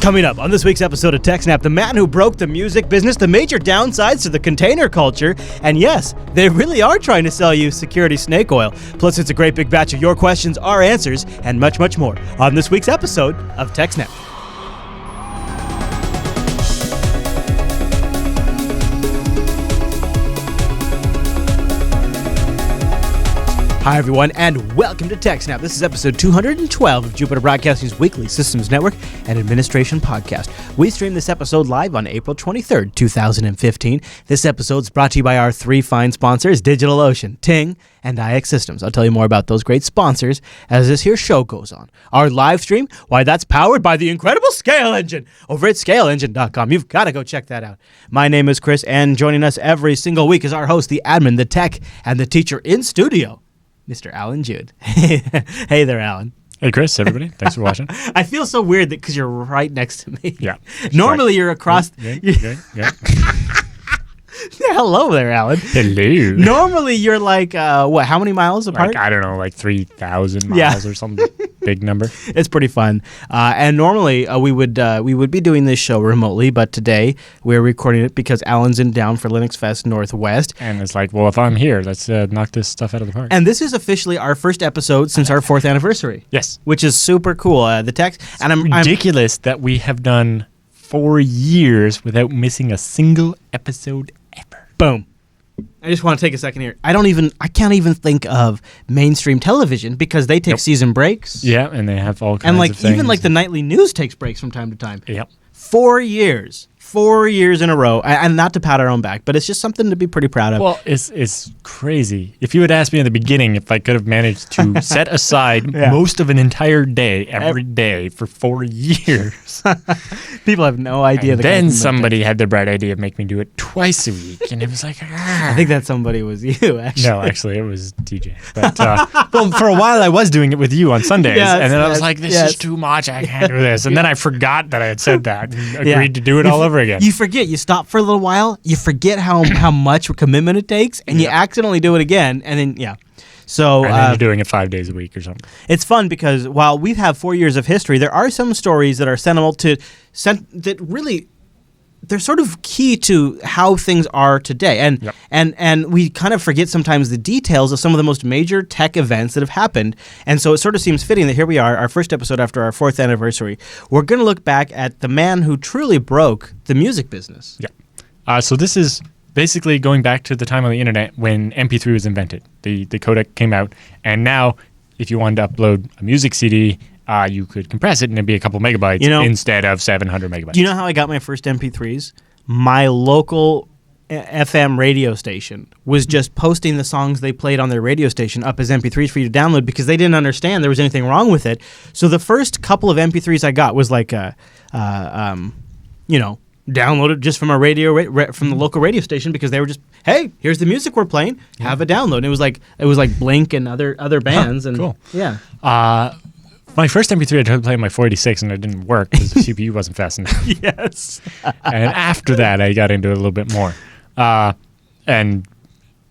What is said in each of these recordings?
Coming up on this week's episode of TechSNAP, the man who broke the music business, the major downsides to the container culture, and yes, they really are trying to sell you security snake oil. Plus, it's a great big batch of your questions, our answers, and much, much more on this week's episode of TechSNAP. Hi, everyone, and welcome to TechSNAP. This is episode 212 of Jupiter Broadcasting's weekly Systems Network and Administration podcast. We stream this episode live on April 23rd, 2015. This episode is brought to you by our three fine sponsors, DigitalOcean, Ting, and IX Systems. I'll tell you more about those great sponsors as this here show goes on. Our live stream, why, that's powered by the incredible Scale Engine over at scaleengine.com. You've got to go check that out. My name is Chris, and joining us every single week is our host, the admin, the tech, and the teacher in studio, Mr. Alan Jude. Hey there, Alan. Hey, Chris, everybody. Thanks for watching. I feel so weird that because you're right next to me. Yeah. Normally you're across. Yeah. Hello there, Alan. Hello. Normally you're like, what, how many miles apart? Like, I don't know, like 3,000 miles or some big number. It's pretty fun. And normally we would be doing this show remotely, but today we're recording it because Alan's in down for Linux Fest Northwest. And it's like, well, if I'm here, let's knock this stuff out of the park. And this is officially our first episode since our 4th anniversary. Yes. Which is super cool. The text. And I'm ridiculous that we have done 4 years without missing a single episode ever. Boom. I just want to take a second here. I can't even think of mainstream television because they take season breaks. Yeah, and they have all kinds of things. Even like the nightly news takes breaks from time to time. Yep. 4 years. 4 years in a row. And not to pat our own back, but it's just something to be pretty proud of. Well, it's crazy. If you had asked me in the beginning if I could have managed to set aside most of an entire day, every day, for 4 years. People have no idea. And then somebody had the bright idea of making me do it twice a week. And it was like, I think that somebody was you, actually. No, actually, it was TJ. But, well, for a while I was doing it with you on Sundays. And then I was like, this is too much. I can't do this. And then I forgot that I had said that and agreed to do it all over again. You forget. You stop for a little while. You forget how much commitment it takes, and you accidentally do it again, and then So and then you're doing it 5 days a week or something. It's fun because while we have 4 years of history, there are some stories that are sentimental that really they're sort of key to how things are today, and we kind of forget sometimes the details of some of the most major tech events that have happened, and so it sort of seems fitting that here we are, our first episode after our 4th anniversary. We're going to look back at the man who truly broke the music business. Yeah. So this is basically going back to the time on the internet when MP3 was invented. The codec came out, and now if you wanted to upload a music CD, you could compress it and it'd be a couple megabytes instead of 700 megabytes. Do you know how I got my first MP3s? My local FM radio station was just posting the songs they played on their radio station up as MP3s for you to download because they didn't understand there was anything wrong with it. So the first couple of MP3s I got was like, downloaded just from a from the local radio station because they were just, hey, here's the music we're playing, have a download. And it was like Blink and other bands. And cool. Yeah. My first MP3 I tried to play on my 486 and it didn't work because the CPU wasn't fast enough. Yes. And after that, I got into it a little bit more. I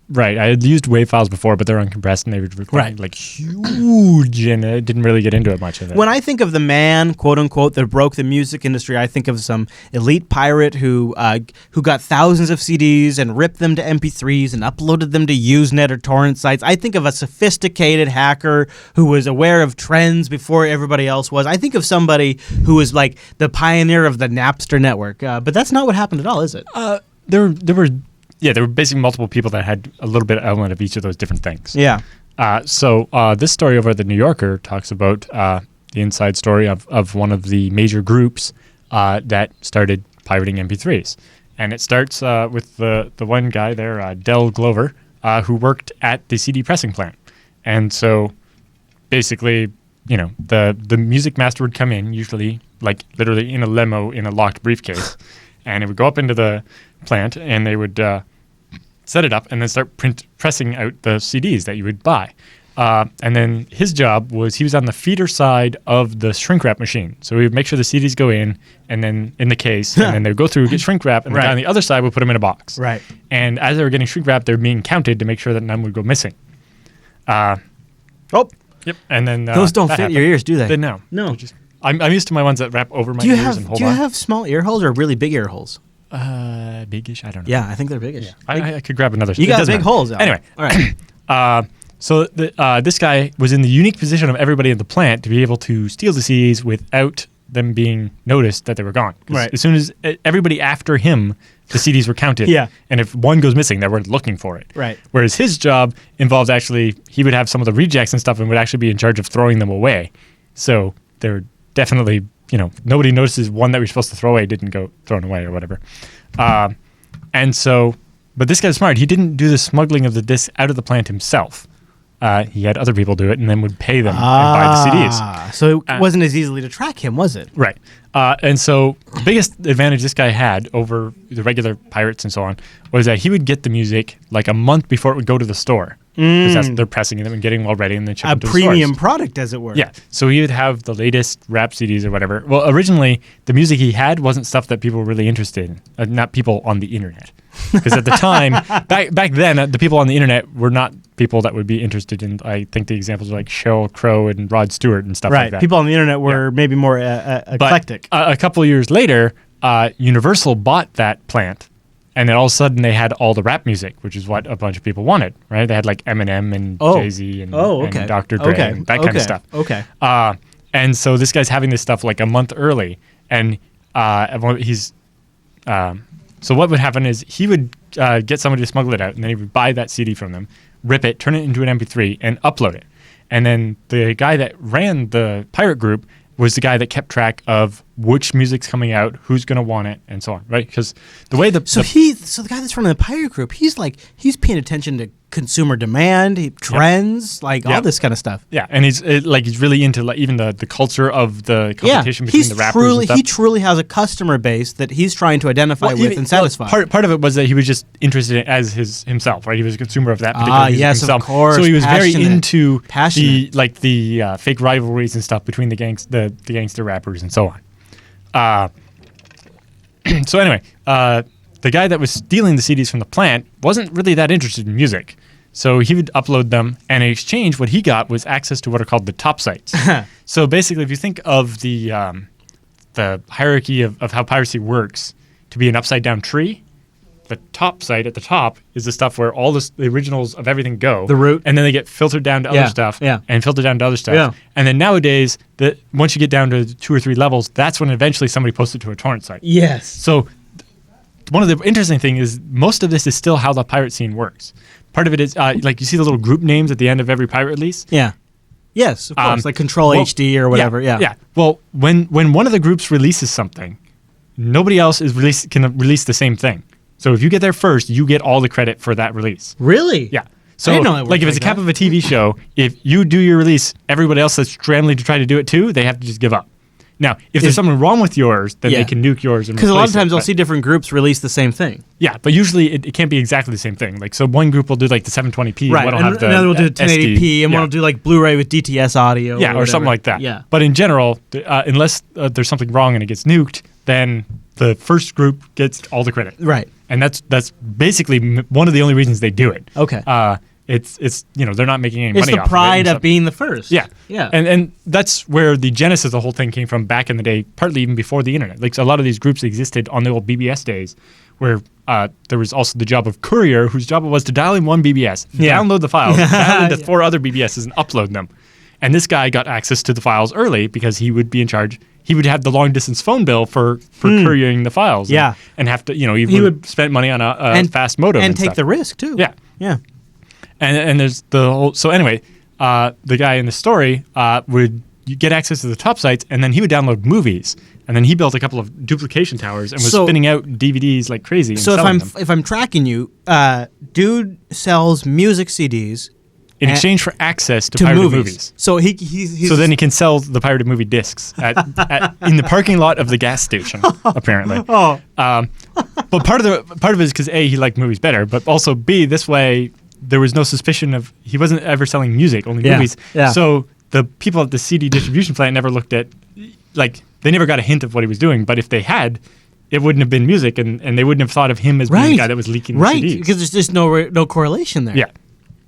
had used WAV files before, but they're uncompressed and they were like huge, and I didn't really get into it much of it. When I think of the man, quote unquote, that broke the music industry, I think of some elite pirate who got thousands of CDs and ripped them to MP3s and uploaded them to Usenet or torrent sites. I think of a sophisticated hacker who was aware of trends before everybody else was. I think of somebody who was like the pioneer of the Napster network. But that's not what happened at all, is it? There were basically multiple people that had a little bit of element of each of those different things. Yeah. So this story over at the New Yorker talks about the inside story of one of the major groups that started pirating MP3s. And it starts with the one guy there, Del Glover, who worked at the CD pressing plant. And so basically, the music master would come in, usually like literally in a limo in a locked briefcase, and it would go up into the plant and they would set it up and then start pressing out the CDs that you would buy. And then his job was he was on the feeder side of the shrink wrap machine. So we would make sure the CDs go in and then in the case, and then they would go through, get shrink wrap, and the guy on the other side would put them in a box. Right. And as they were getting shrink wrapped, they were being counted to make sure that none would go missing. Yep. And then those don't fit your ears, do they? No. No. I'm used to my ones that wrap over my Do you ears and hold do you on. have small ear holes or really big ear holes? Biggish? I don't know. Yeah, I think they're biggish. I could grab another. You It got doesn't big matter. holes. Out. Anyway, all right. So this guy was in the unique position of everybody in the plant to be able to steal the CDs without them being noticed that they were gone. 'Cause Right. As soon as everybody after him, the CDs were counted. Yeah. And if one goes missing, they were looking for it. Right. Whereas his job involved actually, he would have some of the rejects and stuff and would actually be in charge of throwing them away. So they're definitely, nobody notices one that we're supposed to throw away didn't go thrown away or whatever. But this guy's smart. He didn't do the smuggling of the discs out of the plant himself. He had other people do it and then would pay them and buy the CDs. So it wasn't as easily to track him, was it? Right. And so the biggest advantage this guy had over the regular pirates and so on was that he would get the music like a month before it would go to the store. Because they're pressing them and getting them all ready and then shipping A them to the premium stores. product, as it were. Yeah. So he would have the latest rap CDs or whatever. Well, originally, the music he had wasn't stuff that people were really interested in. Not people on the internet. Because at the time, back then, the people on the internet were not people that would be interested in, I think the examples are like Sheryl Crow and Rod Stewart and stuff like that. People on the internet were maybe more eclectic. But a couple of years later, Universal bought that plant. And then all of a sudden, they had all the rap music, which is what a bunch of people wanted, right? They had like Eminem and Jay-Z and Dr. Dre and that kind of stuff. Okay. And so this guy's having this stuff like a month early. And so what would happen is he would get somebody to smuggle it out, and then he would buy that CD from them, rip it, turn it into an MP3, and upload it. And then the guy that ran the pirate group was the guy that kept track of which music's coming out, who's going to want it, and so on, right? Because the way the guy that's running the pirate group, he's paying attention to consumer demand, trends, all this kind of stuff. Yeah, and he's really into even the culture of the competition between the rappers and stuff. He truly has a customer base that he's trying to identify with and satisfy. Part of it was that he was just interested in it as himself, right? He was a consumer of that particular music himself. Of course. So he was very into passionate. the fake rivalries and stuff between the gangster rappers and so on. So anyway, the guy that was stealing the CDs from the plant wasn't really that interested in music. So he would upload them, and in exchange, what he got was access to what are called the top sites. So basically, if you think of the hierarchy of how piracy works to be an upside-down tree, the top site at the top is the stuff where all the originals of everything go. The root. And then they get filtered down to other stuff. Yeah. And filtered down to other stuff. Yeah. And then nowadays, once you get down to 2 or 3 levels, that's when eventually somebody posts it to a torrent site. Yes. So one of the interesting things is most of this is still how the pirate scene works. Part of it is, you see the little group names at the end of every pirate release? Yeah. Yes, of course. Like Control HD or whatever. Yeah. Well, when one of the groups releases something, nobody else can release the same thing. So if you get there first, you get all the credit for that release. Really? Yeah. So I didn't know it worked if it's a cap of a TV show, if you do your release, everybody else that's scrambling to try to do it too, they have to just give up. Now, if there's something wrong with yours, then they can nuke yours and replace it. Because a lot of times I'll see different groups release the same thing. Yeah, but usually it can't be exactly the same thing. So one group will do the 720p, right? One will have another will do 1080p, SD. and one will do Blu-ray with DTS audio. Or something like that. Yeah. But in general, unless there's something wrong and it gets nuked, then the first group gets all the credit. Right. And that's basically one of the only reasons they do it. Okay. It's they're not making any money off of it. It's the pride of being the first. Yeah. Yeah. And that's where the genesis of the whole thing came from back in the day, partly even before the internet. So a lot of these groups existed on the old BBS days where there was also the job of courier, whose job was to dial in one BBS, download the files, dial into 4 other BBSs and upload them. And this guy got access to the files early because he would be in charge. He would have the long distance phone bill for couriering the files. Yeah. And have to, he would spend money on a fast modem and take stuff. the risk too. Yeah. Yeah. And there's the whole. So anyway, the guy in the story would get access to the top sites, and then he would download movies, and then he built a couple of duplication towers and was spinning out DVDs like crazy. And so selling them. if I'm tracking you, dude sells music CDs in exchange for access to pirated movies. So he's so then he can sell the pirated movie discs in the parking lot of the gas station, apparently. Oh. But part of it is because A, he liked movies better, but also B, this way there was no suspicion of he wasn't ever selling music, only movies. Yeah. So the people at the CD distribution plant never looked at they never got a hint of what he was doing. But if they had, it wouldn't have been music, and they wouldn't have thought of him as being the guy that was leaking the CDs. Because there's just no correlation there. Yeah.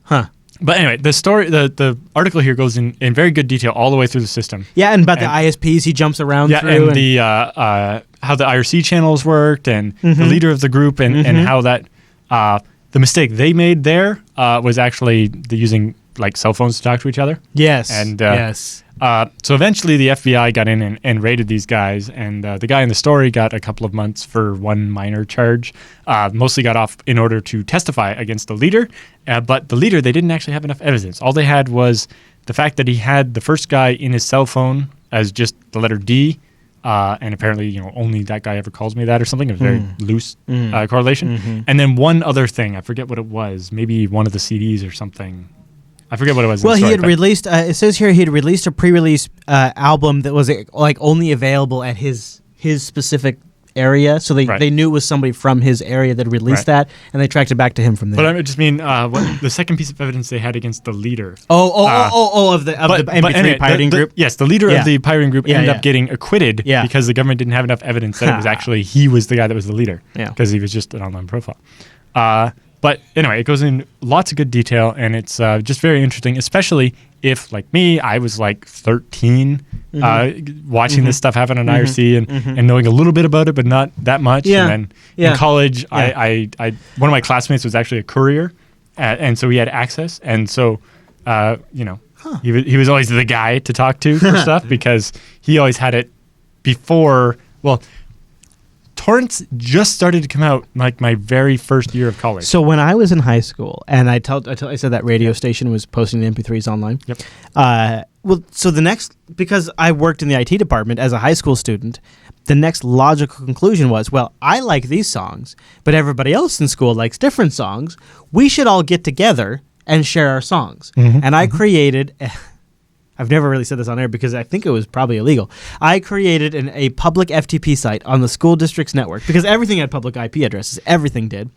Huh. But anyway, the article here goes in very good detail all the way through the system. Yeah, and about the ISPs he jumps around through. And the how the IRC channels worked, and the leader of the group, and how that the mistake they made there was actually using like cell phones to talk to each other. Yes. And yes. So eventually the FBI got in and raided these guys, and the guy in the story got a couple of months for one minor charge. Mostly got off in order to testify against the leader, but the leader, they didn't actually have enough evidence. All they had was the fact that he had the first guy in his cell phone as just the letter D, and apparently, only that guy ever calls me that or something. It was a very loose correlation. And then one other thing, I forget what it was, maybe one of the CDs or something. I forget what it was. Well, he had released. It says here he had released a pre-release album that was like only available at his specific area, so they knew it was somebody from his area that released that, and they tracked it back to him from there. But I just mean what the second piece of evidence they had against the leader. Of the MP3 pirating group. Yes, the leader of the pirating group ended up getting acquitted because the government didn't have enough evidence that it was actually he was the guy that was the leader, because he was just an online profile. But anyway, it goes in lots of good detail, and it's just very interesting, especially if, like me, I was like 13, watching this stuff happen on IRC and knowing a little bit about it, but not that much. Yeah. And then in college, I one of my classmates was actually a courier, and so he had access. And so, he was always the guy to talk to for stuff, because he always had it before, torrents just started to come out like my very first year of college. So when I was in high school, and I said that radio station was posting the MP3s online. Yep. Because I worked in the IT department as a high school student, the next logical conclusion was, well, I like these songs, but everybody else in school likes different songs. We should all get together and share our songs. And I created... I've never really said this on air because I think it was probably illegal. I created a public FTP site on the school district's network because everything had public IP addresses. Everything did.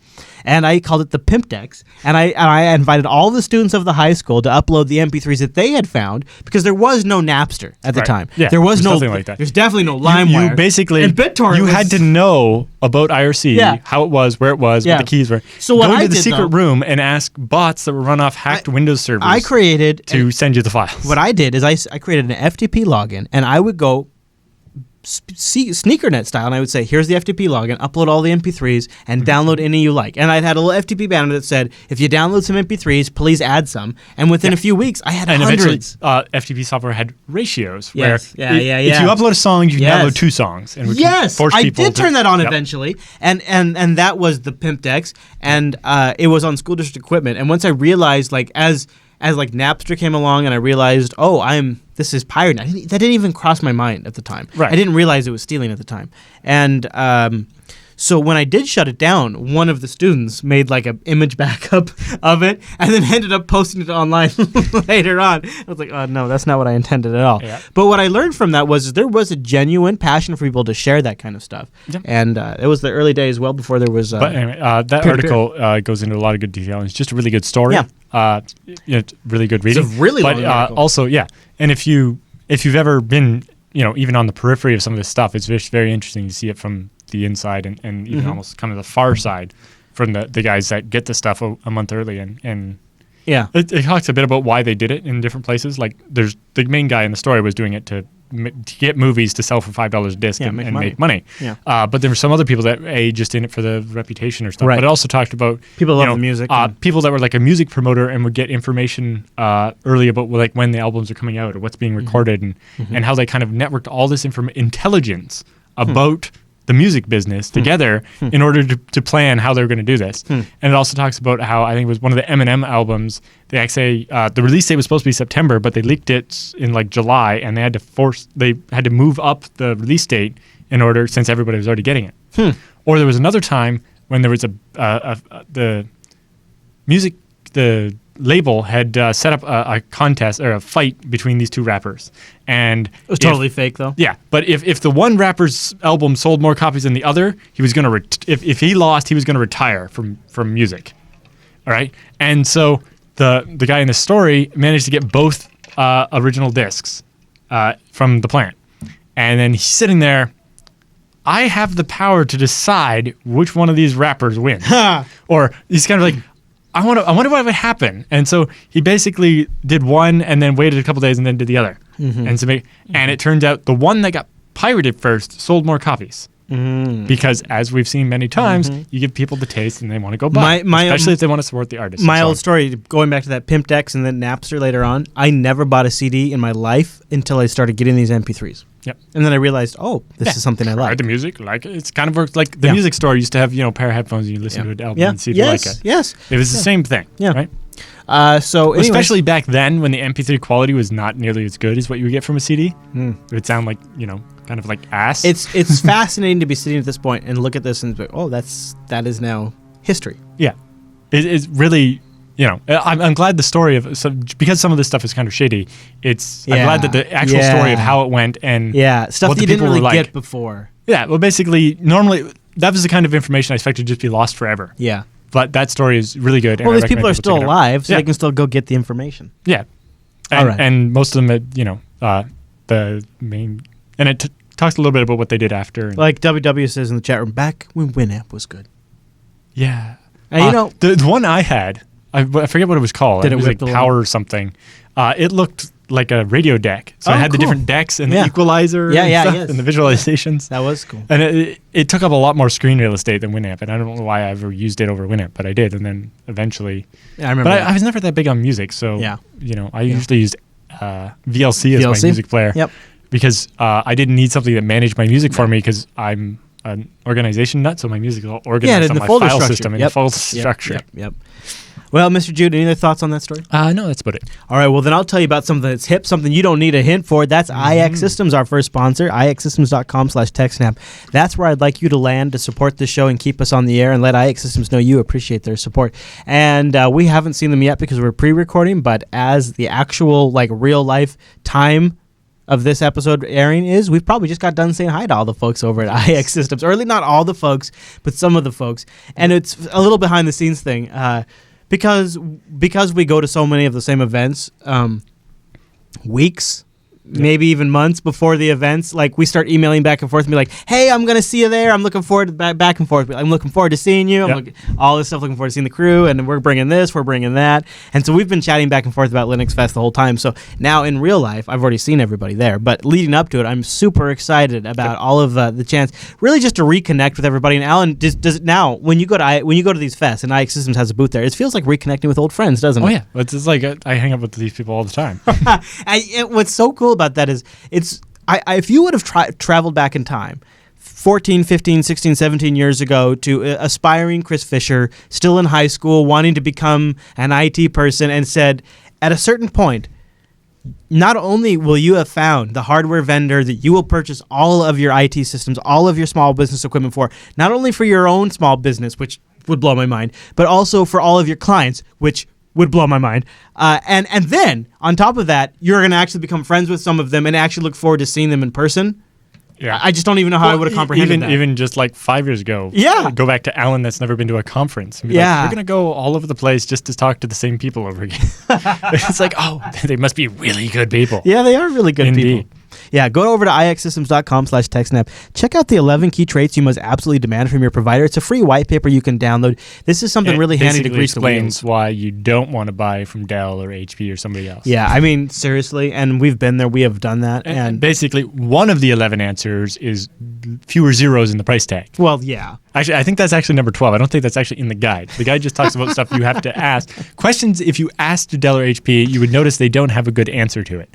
And I called it the Pimpdex. And I invited all the students of the high school to upload the MP3s that they had found, because there was no Napster at the time. Yeah, there was nothing like that. There's definitely no LimeWire. You basically, and BitTorrent you had to know about IRC, how it was, where it was, what the keys were. So what Go I into the did, secret room and ask bots that were run off hacked Windows servers. I created to send you the files. What I did is I created an FTP login, and I would go sneakernet style, and I would say, here's the FTP login, upload all the MP3s, and download any you like. And I'd had a little FTP banner that said, if you download some MP3s, please add some. And within a few weeks, I had hundreds. FTP software had ratios where if you upload a song, you can download 2 songs. And force I people did turn that on eventually, and that was the Pimpdex, and it was on school district equipment. And once I realized, like, as Napster came along, and I realized, this is pirating. That didn't even cross my mind at the time. Right. I didn't realize it was stealing at the time. And so when I did shut it down, one of the students made like an image backup of it, and then ended up posting it online later on. I was like, oh no, that's not what I intended at all. Yeah. But what I learned from that was there was a genuine passion for people to share that kind of stuff. Yep. And it was the early days, well before there was... but anyway, that article goes into a lot of good detail. It's just a really good story. Yeah. It's really good reading. It's a really long article. Also, and if you've ever been, even on the periphery of some of this stuff, it's very interesting to see it from the inside and even almost kind of the far side from the guys that get the stuff a month early. And it talks a bit about why they did it in different places. Like there's the main guy in the story was doing it to get movies to sell for $5 a disc and make money. Yeah. But there were some other people that just in it for the reputation or stuff. Right. But it also talked about people love the music. People that were like a music promoter and would get information early about like when the albums are coming out or what's being recorded and how they kind of networked all this intelligence about the music business together in order to plan how they were going to do this. And it also talks about how I think it was one of the Eminem albums. They actually the release date was supposed to be September, but they leaked it in like July, and they had to move up the release date in order, since everybody was already getting it. Or there was another time when there was the label had set up a contest or a fight between these 2 rappers, and it was totally fake though. Yeah, but if the one rapper's album sold more copies than the other, he was gonna if he lost, he was gonna retire from music. All right, and so the guy in the story managed to get both original discs from the plant, and then he's sitting there. I have the power to decide which one of these rappers wins, or he's kind of like, I wonder what would happen. And so he basically did one and then waited a couple days and then did the other. And it turned out the one that got pirated first sold more copies. Because as we've seen many times, you give people the taste and they want to go buy, especially if they want to support the artist. My old story, going back to that Pimp Dex and then Napster later on, I never bought a CD in my life until I started getting these MP3s. Yep. And then I realized, this is something I like. The music, like it's kind of works like the music store used to have, a pair of headphones and you listen to an album and see if you like it. Yes. It was the same thing. Yeah. Right? So anyways, especially back then when the MP3 quality was not nearly as good as what you would get from a CD. It would sound like, kind of like ass. It's fascinating to be sitting at this point and look at this and be, that is now history. Yeah. It's really, I'm glad the story of, because some of this stuff is kind of shady, I'm glad that the actual story of how it went and stuff what that you didn't really get before. Yeah, well, basically, normally, that was the kind of information I expected to just be lost forever. Yeah. But that story is really good. Well, these people are still alive, so they can still go get the information. Yeah. And, and most of them, the main, and it talks a little bit about what they did after. Like WW says in the chat room, back when Winamp was good. Yeah. And the one I had, I forget what it was called. Did it was like the Power or something. It looked like a radio deck. So it had the different decks and the equalizer and the visualizations. That was cool. And it took up a lot more screen real estate than Winamp. And I don't know why I ever used it over Winamp, but I did. And then eventually. Yeah, I remember. But I was never that big on music. So, I usually used VLC as my music player. Yep. Because I didn't need something that managed my music for me because I'm an organization nut. So my music is all organized on my file system in the folder structure. Yep. Well, Mr. Jude, any other thoughts on that story? No, that's about it. All right, well, then I'll tell you about something that's hip, something you don't need a hint for. That's IX Systems, our first sponsor, ixsystems.com/TechSNAP. That's where I'd like you to land to support the show and keep us on the air and let IX Systems know you appreciate their support. And we haven't seen them yet because we're pre-recording, but as the actual, real-life time of this episode airing is, we've probably just got done saying hi to all the folks over at IX Systems. Or really not all the folks, but some of the folks. And it's a little behind-the-scenes thing. Because we go to so many of the same events, weeks, maybe even months before the events, we start emailing back and forth and be like, hey, I'm going to see you there. I'm looking forward to back and forth. I'm looking forward to seeing you. All this stuff, looking forward to seeing the crew, and we're bringing this, we're bringing that. And so we've been chatting back and forth about Linux Fest the whole time. So now in real life, I've already seen everybody there. But leading up to it, I'm super excited about all of the chance, really just to reconnect with everybody. And Alan, does it now, when you go to these fests, and IX Systems has a booth there, it feels like reconnecting with old friends, doesn't it? Oh, yeah. It's just like I hang up with these people all the time. What's so cool about that is, if you would have traveled back in time 14, 15, 16, 17 years ago to aspiring Chris Fisher, still in high school, wanting to become an IT person, and said, at a certain point, not only will you have found the hardware vendor that you will purchase all of your IT systems, all of your small business equipment for, not only for your own small business, which would blow my mind, but also for all of your clients, which would blow my mind. And then, on top of that, you're going to actually become friends with some of them and actually look forward to seeing them in person. Yeah. I just don't even know how I would have comprehended that. Even just 5 years ago. Yeah. Go back to Alan that's never been to a conference. And be we're going to go all over the place just to talk to the same people over again. It's they must be really good people. Yeah, they are really good Indeed. people. Yeah, go over to ixsystems.com/TechSNAP. Check out the 11 key traits you must absolutely demand from your provider. It's a free white paper you can download. This is something really handy to grease the wheels. It explains why you don't want to buy from Dell or HP or somebody else. Yeah, I mean, seriously, and we've been there. We have done that. And basically, one of the 11 answers is fewer zeros in the price tag. Well, yeah. Actually, I think that's actually number 12. I don't think that's actually in the guide. The guide just talks about stuff you have to ask. Questions, if you asked Dell or HP, you would notice they don't have a good answer to it.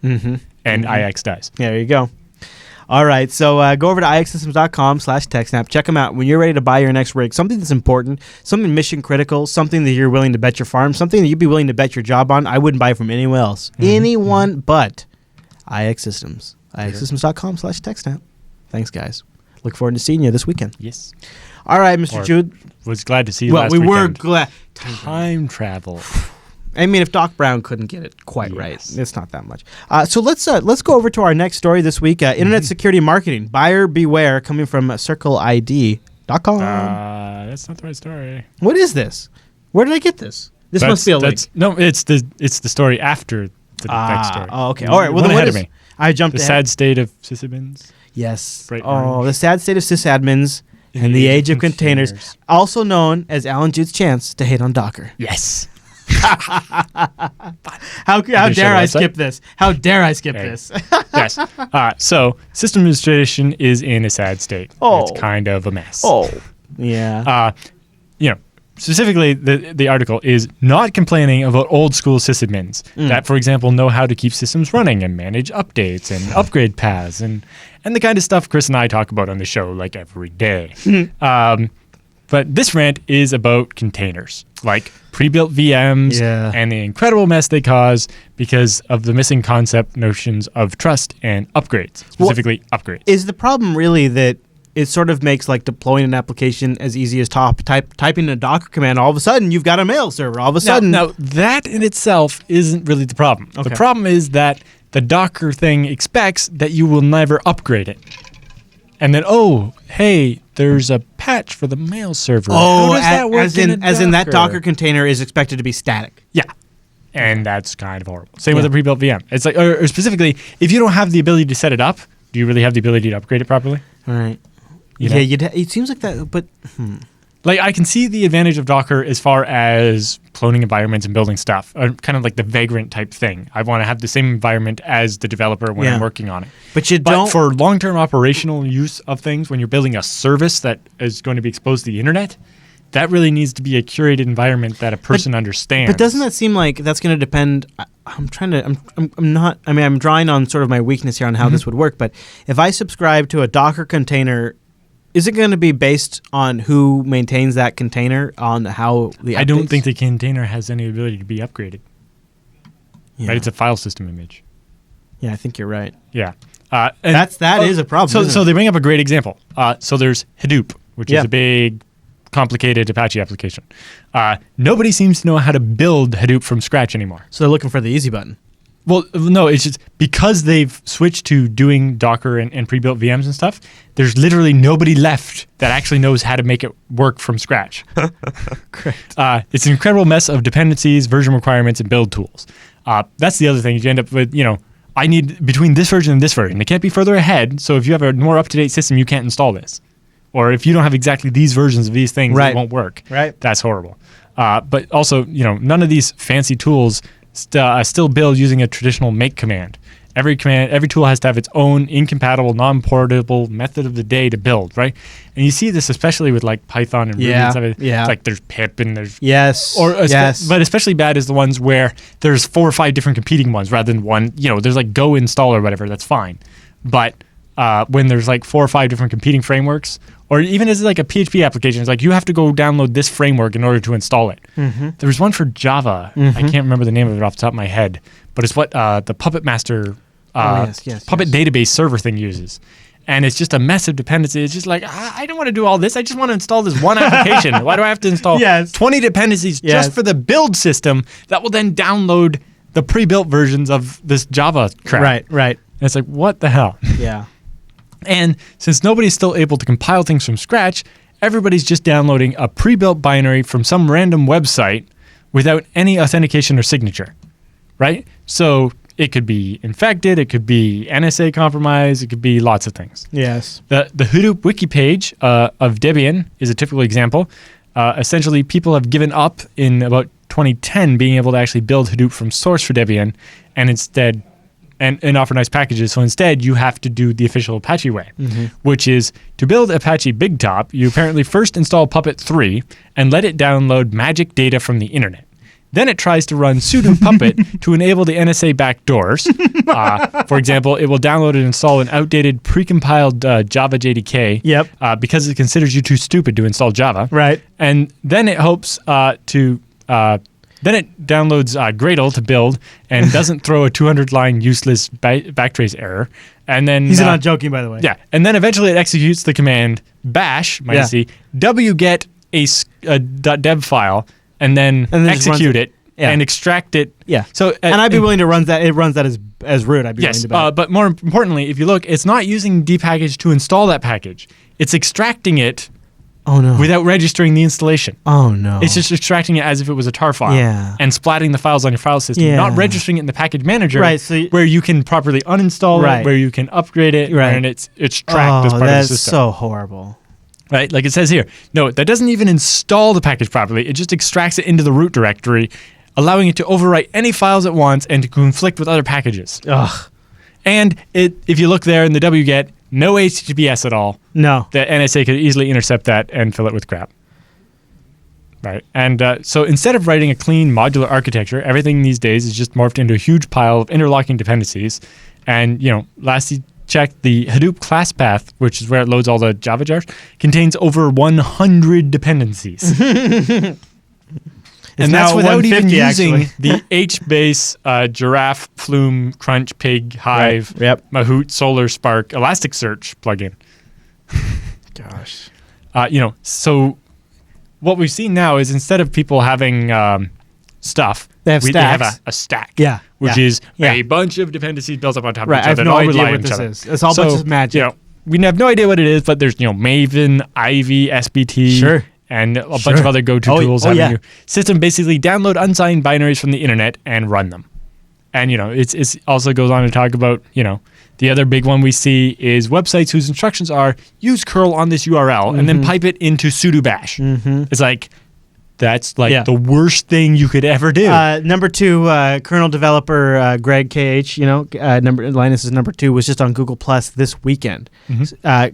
And IX does. Yeah, there you go. All right, so go over to ixsystems.com/TechSNAP. Check them out when you're ready to buy your next rig. Something that's important, something mission critical, something that you're willing to bet your farm, something that you'd be willing to bet your job on. I wouldn't buy from anyone else. Anyone but IX Systems. ixsystems.com/TechSNAP. Thanks, guys. Look forward to seeing you this weekend. Yes. All right, Mr. Jude. Was glad to see you last weekend. Well, we were glad. Time travel. I mean, if Doc Brown couldn't get it quite right, it's not that much. So let's go over to our next story this week. Internet security marketing. Buyer beware, coming from CircleID.com. That's not the right story. What is this? Where did I get this? This must be a link. No, it's the story after the next story. Oh, okay. All right. Well, then ahead of me. I jumped the ahead. sad state of sysadmins. Yes. Bright orange. The sad state of sysadmins In the age of containers, also known as Alan Jude's chance to hate on Docker. Yes. How dare I skip this? How dare I skip this? Yes. So system administration is in a sad state. Oh. It's kind of a mess. Oh, yeah. Specifically, the article is not complaining about old school sysadmins that, for example, know how to keep systems running and manage updates and upgrade paths and the kind of stuff Chris and I talk about on the show like every day. But this rant is about containers, like pre-built VMs and the incredible mess they cause because of the missing concept notions of trust and upgrades, specifically upgrades. Is the problem really that it sort of makes like deploying an application as easy as typing a Docker command? All of a sudden, you've got a mail server. All of a sudden, now that in itself isn't really the problem. Okay. The problem is that the Docker thing expects that you will never upgrade it, and then hey, there's a patch for the mail server. How does that work as in that Docker container is expected to be static. Yeah. And that's kind of horrible. Same with a pre-built VM. It's like, or specifically, if you don't have the ability to set it up, do you really have the ability to upgrade it properly? All right. You know? It seems like that, but like I can see the advantage of Docker as far as cloning environments and building stuff, kind of like the Vagrant type thing. I want to have the same environment as the developer when I'm working on it. But don't for long-term operational use of things, when you're building a service that is going to be exposed to the internet, that really needs to be a curated environment that a person understands. But doesn't that seem like that's going to depend? I'm drawing on sort of my weakness here on how this would work. But if I subscribe to a Docker container, is it going to be based on who maintains that container, on how the updates? I don't think the container has any ability to be upgraded. Yeah. Right? It's a file system image. Yeah, I think you're right. Yeah. That is a problem. So they bring up a great example. So there's Hadoop, which is a big, complicated Apache application. Nobody seems to know how to build Hadoop from scratch anymore. So they're looking for the easy button. Well, no, it's just because they've switched to doing Docker and pre-built VMs and stuff, there's literally nobody left that actually knows how to make it work from scratch. Great. It's an incredible mess of dependencies, version requirements, and build tools. That's the other thing. You end up with, I need between this version and this version. They can't be further ahead, so if you have a more up-to-date system, you can't install this. Or if you don't have exactly these versions of these things, it won't work. Right. That's horrible. But also, none of these fancy tools still build using a traditional make command. Every tool has to have its own incompatible, non-portable method of the day to build, right? And you see this especially with like Python and Ruby and stuff. It's like there's pip and there's but especially bad is the ones where there's 4 or 5 different competing ones rather than one. There's like Go install or whatever. That's fine, but when there's like 4 or 5 different competing frameworks, or even as like a PHP application, it's like you have to go download this framework in order to install it. Mm-hmm. There was one for Java. I can't remember the name of it off the top of my head, but it's what the Puppet Master Puppet database server thing uses. And it's just a mess of dependency. It's just like, I don't want to do all this. I just want to install this one application. Why do I have to install 20 dependencies just for the build system that will then download the pre-built versions of this Java crap? Right. And it's like, what the hell? Yeah. And since nobody's still able to compile things from scratch, everybody's just downloading a pre-built binary from some random website without any authentication or signature, right? So it could be infected, it could be NSA compromised, it could be lots of things. Yes. The Hadoop wiki page of Debian is a typical example. Essentially, people have given up in about 2010 being able to actually build Hadoop from source for Debian, and instead and offer nice packages. So instead, you have to do the official Apache way, which is to build Apache Big Top, you apparently first install Puppet 3 and let it download magic data from the internet. Then it tries to run sudo puppet to enable the NSA backdoors. For example, it will download and install an outdated precompiled Java JDK because it considers you too stupid to install Java. Right. And then it hopes then it downloads Gradle to build and doesn't throw a 200-line useless backtrace error. And then he's not joking, by the way. Yeah, and then eventually it executes the command bash -c wget a .deb file and then execute it and extract it. Yeah. So and I'd be willing to run that. It runs that as root. I'd be willing to bet. But more importantly, if you look, it's not using dpackage to install that package. It's extracting it. Oh no! Without registering the installation. Oh no! It's just extracting it as if it was a tar file. And splatting the files on your file system, not registering it in the package manager, where you can properly uninstall it, where you can upgrade it, and it's tracked as part of the system. That's so horrible. right? Like it says here, no, that doesn't even install the package properly. It just extracts it into the root directory, allowing it to overwrite any files it wants and to conflict with other packages. Ugh. And if you look there in the wget, no HTTPS at all. No. The NSA could easily intercept that and fill it with crap. Right. And so instead of writing a clean modular architecture, everything these days is just morphed into a huge pile of interlocking dependencies. And, last you checked, the Hadoop class path, which is where it loads all the Java jars, contains over 100 dependencies. And that's without even using the HBase, Giraffe, Flume, Crunch, Pig, Hive, Mahout, Solar, Spark, Elasticsearch plugin. Gosh. So what we've seen now is instead of people having stuff, they have a stack. Yeah. Which is a bunch of dependencies built up on top of each other. I have no idea what this is. It's all a bunch of magic. We have no idea what it is, but there's Maven, Ivy, SBT. Sure. And a bunch of other go-to tools having your system basically download unsigned binaries from the internet and run them. And, it's also goes on to talk about, the other big one we see is websites whose instructions are use curl on this URL and then pipe it into sudo bash. It's like, that's the worst thing you could ever do. Number 2, kernel developer Greg KH, Linus is number 2, was just on Google Plus this weekend,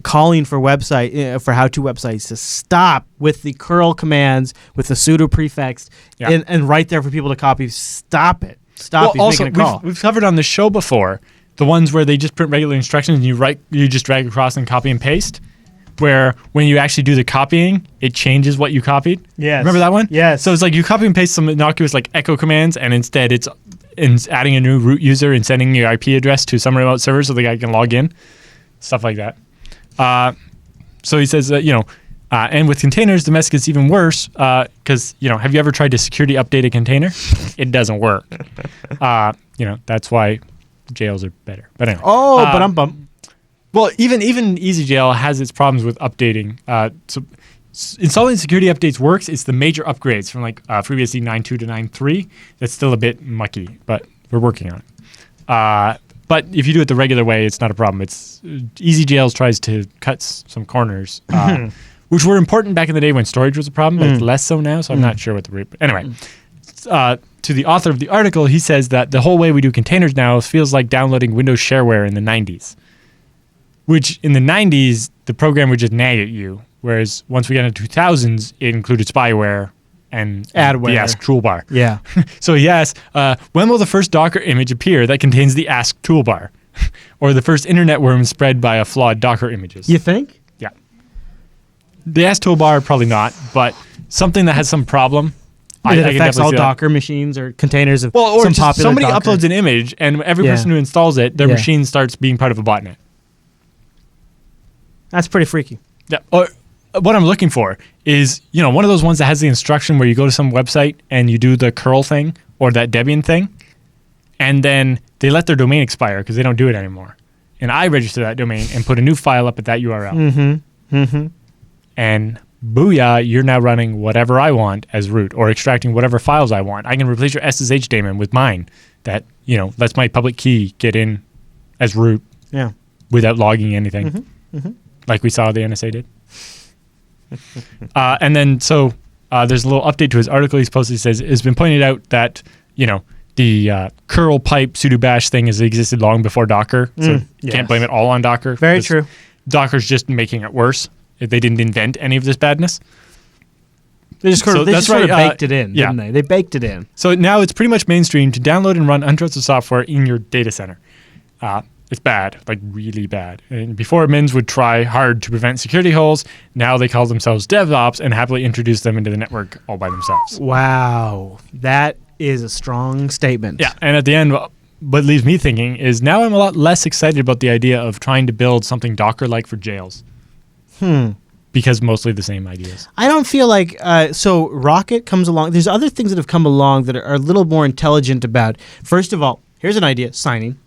calling for for how-to websites to stop with the curl commands with the sudo prefix and right there for people to copy. Stop it. Stop. Well, also, we've covered on the show before the ones where they just print regular instructions and you just drag across and copy and paste. Where when you actually do the copying, it changes what you copied. Yes. Remember that one? Yes. So it's like you copy and paste some innocuous echo commands, and instead it's adding a new root user and sending your IP address to some remote server so the guy can log in. Stuff like that. So he says, and with containers, the mess gets even worse because, have you ever tried to security update a container? It doesn't work. That's why jails are better. But anyway. Oh, Well, even EasyJail has its problems with updating. So installing security updates works. It's the major upgrades from FreeBSD 9.2 to 9.3 that's still a bit mucky, but we're working on it. But if you do it the regular way, it's not a problem. It's EasyJail tries to cut some corners, which were important back in the day when storage was a problem, but it's less so now. So I'm not sure what the root. Anyway. To the author of the article, he says that the whole way we do containers now feels like downloading Windows shareware in the 90s. Which in the 90s, the program would just nag at you, whereas once we got into 2000s, it included spyware and adware. The Ask toolbar. Yeah. So he asked, when will the first Docker image appear that contains the Ask toolbar? Or the first internet worm spread by a flawed Docker images? You think? Yeah. The Ask toolbar, probably not, but something that has some problem. It affects all Docker machines or containers of or some just popular somebody Docker. uploads an image, and every person who installs it, their machine starts being part of a botnet. That's pretty freaky. Yeah. Or what I'm looking for is, one of those ones that has the instruction where you go to some website and you do the curl thing or that Debian thing, and then they let their domain expire because they don't do it anymore. And I register that domain and put a new file up at that URL. And booyah, you're now running whatever I want as root or extracting whatever files I want. I can replace your SSH daemon with mine that, lets my public key get in as root without logging anything. Like we saw the NSA did. And then there's a little update to his article he's posted. He says, it's been pointed out that, the curl pipe sudo bash thing has existed long before Docker. So you can't blame it all on Docker. Very true. Docker's just making it worse. They didn't invent any of this badness. They just sort of baked it in, didn't they? They baked it in. So now it's pretty much mainstream to download and run untrusted software in your data center. It's bad, really bad. And before admins would try hard to prevent security holes, now they call themselves DevOps and happily introduce them into the network all by themselves. Wow. That is a strong statement. Yeah, and at the end, what leaves me thinking is now I'm a lot less excited about the idea of trying to build something Docker-like for jails. Because mostly the same ideas. I don't feel like, so Rocket comes along. There's other things that have come along that are a little more intelligent about, first of all, here's an idea, signing.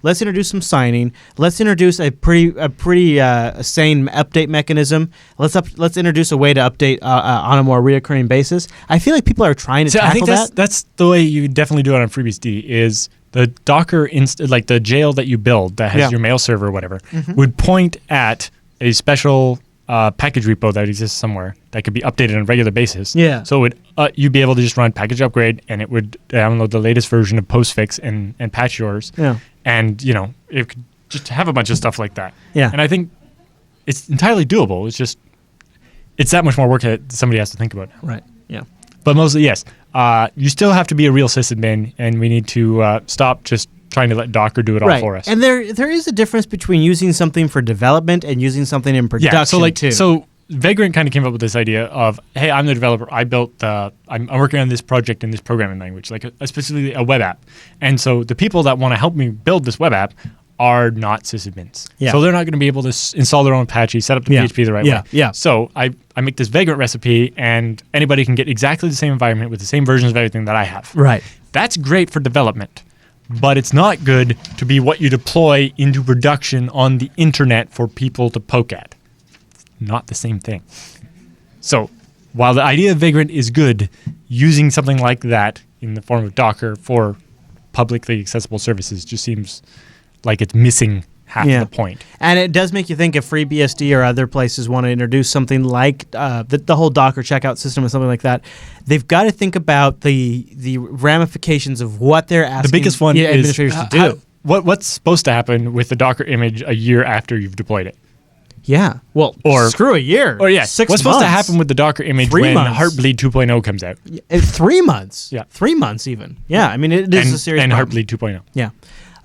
Let's introduce some signing. Let's introduce a pretty sane update mechanism. Let's introduce a way to update on a more reoccurring basis. I feel like people are trying to tackle I think that's the way you definitely do it on FreeBSD is the Docker, the jail that you build that has your mail server or whatever, would point at a special package repo that exists somewhere that could be updated on a regular basis. Yeah. So it you'd be able to just run package upgrade, and it would download the latest version of postfix and patch yours. Yeah. And it could just have a bunch of stuff like that. Yeah. And I think it's entirely doable. It's that much more work that somebody has to think about. Right. Yeah. But mostly, yes. You still have to be a real sysadmin, and we need to stop just trying to let Docker do it all for us. And there is a difference between using something for development and using something in production too. So Vagrant kind of came up with this idea of, hey, I'm the developer. I built I'm working on this project in this programming language, like specifically a web app. And so the people that want to help me build this web app are not sysadmins. Yeah. So they're not going to be able to install their own Apache, set up the PHP the right way. Yeah. So I make this Vagrant recipe, and anybody can get exactly the same environment with the same versions of everything that I have. Right. That's great for development, but it's not good to be what you deploy into production on the internet for people to poke at. It's not the same thing. So while the idea of Vagrant is good, using something like that in the form of Docker for publicly accessible services just seems like it's missing half the point. And it does make you think if FreeBSD or other places want to introduce something like the whole Docker checkout system or something like that, they've got to think about the ramifications of what they're asking the biggest one is administrators to do. What's supposed to happen with the Docker image a year after you've deployed it? Yeah. Well, or screw a year. Or 6 what's months. supposed to happen with the Docker image 3 when months. Heartbleed 2.0 comes out? 3 months. Yeah. 3 months even. Yeah. I mean, it is a serious problem. And Heartbleed 2.0. Yeah.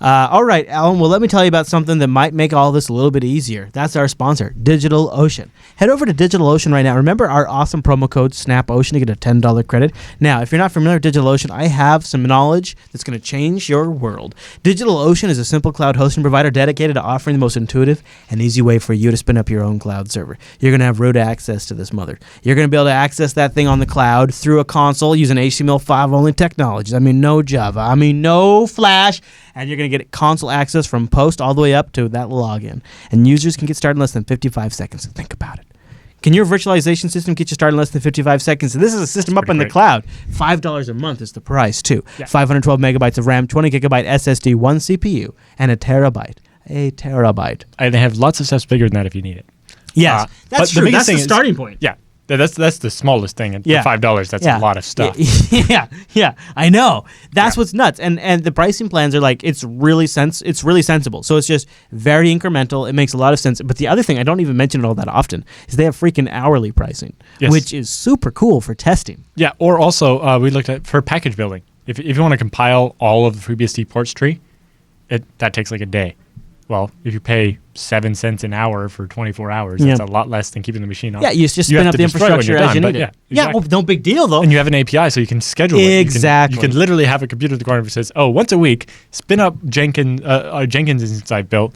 All right, Alan, well, let me tell you about something that might make all this a little bit easier. That's our sponsor, DigitalOcean. Head over to DigitalOcean right now. Remember our awesome promo code SNAPOcean to get a $10 credit. Now, if you're not familiar with DigitalOcean, I have some knowledge that's going to change your world. DigitalOcean is a simple cloud hosting provider dedicated to offering the most intuitive and easy way for you to spin up your own cloud server. You're going to have root access to this mother. You're going to be able to access that thing on the cloud through a console using HTML5 only technologies. I mean, no Java. I mean, no Flash. And you're going to get console access from post all the way up to that login. And users can get started in less than 55 seconds. Think about it. Can your virtualization system get you started in less than 55 seconds? This is a system up in the cloud. $5 a month is the price, too. Yeah. 512 megabytes of RAM, 20 gigabyte SSD, 1 CPU, and a terabyte. A terabyte. And they have lots of steps bigger than that if you need it. Yes, that's true. That's the starting point. Yeah. That's the smallest thing. And for $5, that's a lot of stuff. Yeah, I know. That's what's nuts. And the pricing plans are like, it's really sensible. So it's just very incremental. It makes a lot of sense. But the other thing, I don't even mention it all that often, is they have freaking hourly pricing, which is super cool for testing. Yeah, or also we looked at for package building. If you want to compile all of the FreeBSD ports tree, that takes like a day. Well, if you pay 7 cents an hour for 24 hours, that's a lot less than keeping the machine on. Yeah, you just spin up the infrastructure as you need it. Yeah, well, no big deal, though. And you have an API, so you can schedule it. Exactly. You can literally have a computer at the corner that says, oh, once a week, spin up Jenkins instance I built,